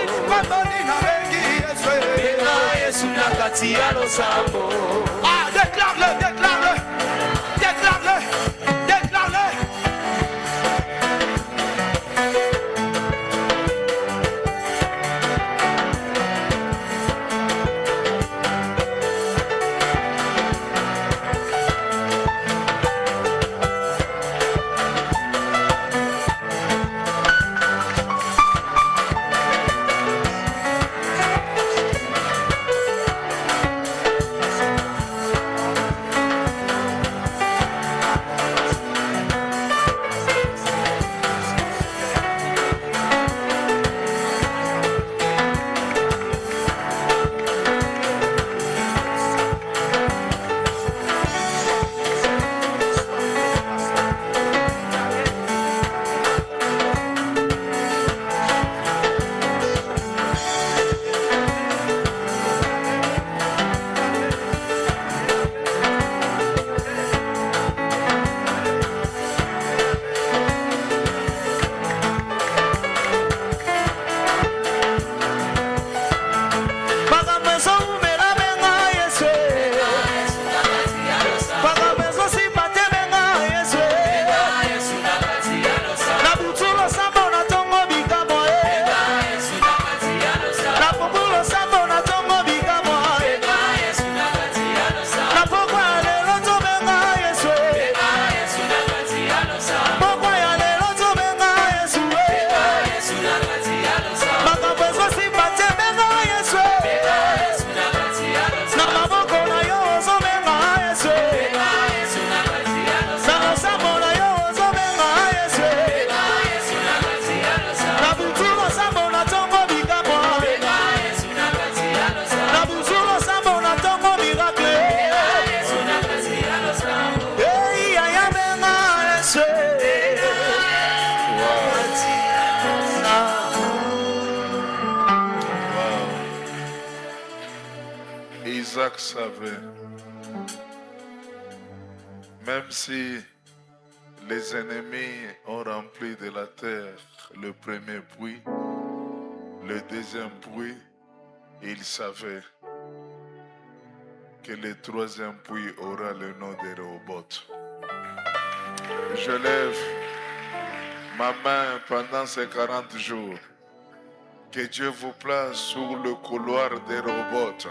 Benga Yesu na kati ya losambo. Ah, déclare-le, déclare-le, déclare-le, déclare-le. Isaac savait, même si les ennemis ont rempli de la terre le premier puits, le deuxième puits, il savait que le troisième puits aura le nom de Rehoboth. Je lève ma main pendant ces 40 jours. Que Dieu vous place sur le couloir de Rehoboth.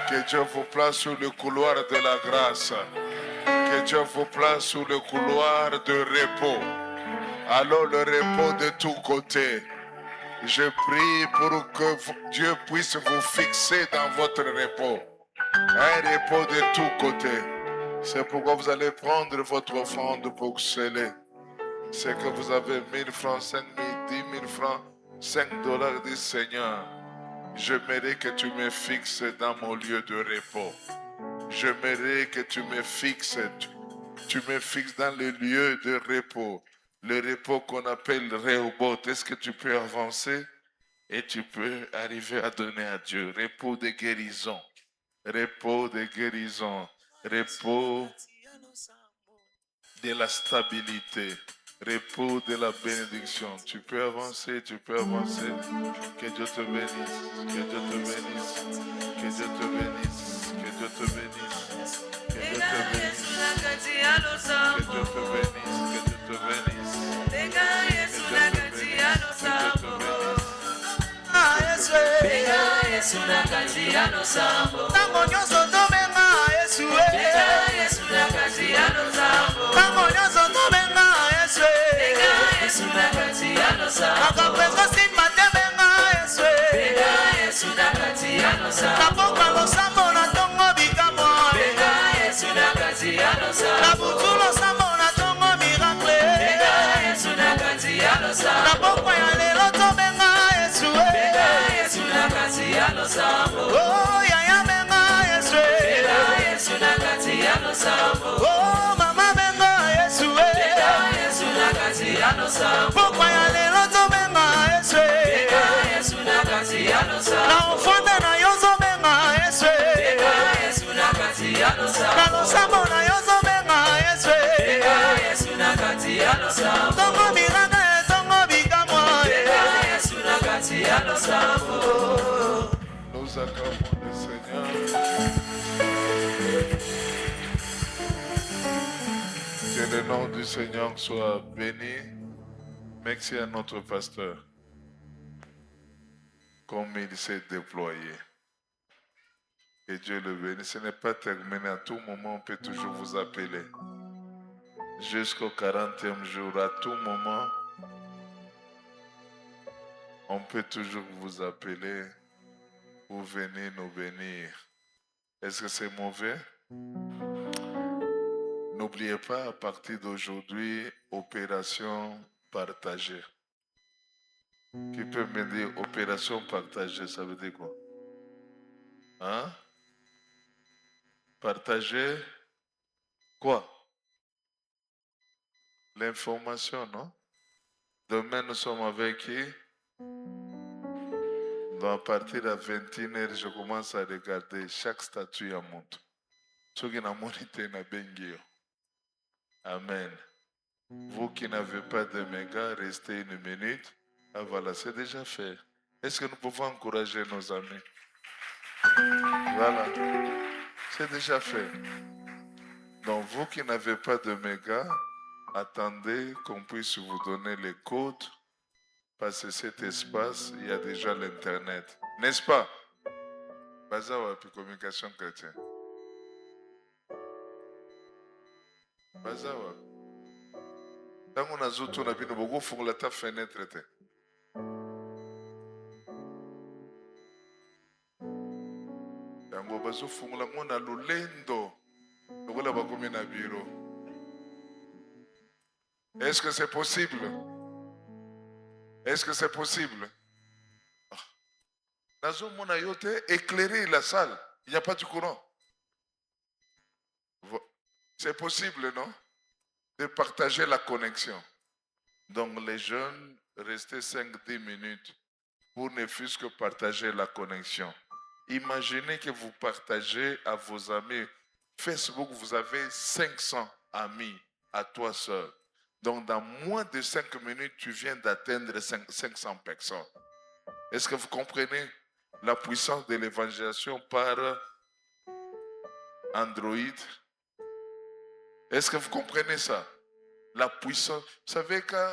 Que Dieu vous place sur le couloir de la grâce. Que Dieu vous place sur le couloir de repos. Alors le repos de tous côtés. Je prie pour que Dieu puisse vous fixer dans votre repos. Un repos de tous côtés. C'est pourquoi vous allez prendre votre offrande pour sceller. C'est que vous avez 1000 francs, 5 000, 10 000 francs, $5 du Seigneur. J'aimerais que tu me fixes dans mon lieu de repos. J'aimerais que tu me fixes dans le lieu de repos. Le repos qu'on appelle Rehoboth. Est-ce que tu peux avancer et tu peux arriver à donner à Dieu? Repos de guérison. Repos de guérison. Repos de la stabilité. Repos de la bénédiction. Tu peux avancer, tu peux avancer. Que Dieu te bénisse, que Dieu te bénisse, que Dieu te bénisse, que Dieu te bénisse, que Dieu te bénisse, que Dieu te bénisse, que Dieu te bénisse, que Dieu Oh, mama benga Yesu, pourquoi y aller l'autre benga Yesu, na ufanda na yozo benga Yesu, na losambo na yozo benga Yesu, tongo miranga tongo bikamwa le nom du Seigneur soit béni. Merci à notre pasteur. Comme il s'est déployé. Que Dieu le bénisse. Ce n'est pas terminé. À tout moment, on peut toujours vous appeler. Jusqu'au 40e jour, à tout moment, on peut toujours vous appeler pour venir nous bénir. Est-ce que c'est mauvais? N'oubliez pas, à partir d'aujourd'hui, opération partagée. Qui peut me dire opération partagée, ça veut dire quoi? Hein? Partager quoi? L'information, non? Demain, nous sommes avec qui? Donc, à partir de 21h, je commence à regarder chaque statut à montre. Ceux qui n'ont monité na bengio. Amen. Vous qui n'avez pas de méga, restez une minute. Ah voilà, c'est déjà fait. Est-ce que nous pouvons encourager nos amis? Voilà, c'est déjà fait. Donc, vous qui n'avez pas de méga, attendez qu'on puisse vous donner les codes. Parce que cet espace, il y a déjà l'Internet. N'est-ce pas? Bazawa, puis communication chrétienne. Bazawa. Tant qu'on a zoutou, on a bien beaucoup de ta fenêtre. Tango bazo fungula mona lulendo. Lokola bakomi na bureau. Est-ce que c'est possible? Est-ce que c'est possible? Nazo mona yote éclairer la salle. Il n'y a pas du courant. C'est possible, non? De partager la connexion. Donc les jeunes, restez 5-10 minutes pour ne fût-ce que partager la connexion. Imaginez que vous partagez à vos amis. Facebook, vous avez 500 amis à toi seul. Donc dans moins de 5 minutes, tu viens d'atteindre 500 personnes. Est-ce que vous comprenez la puissance de l'évangélisation par Android? Est-ce que vous comprenez ça? La puissance. Vous savez, quand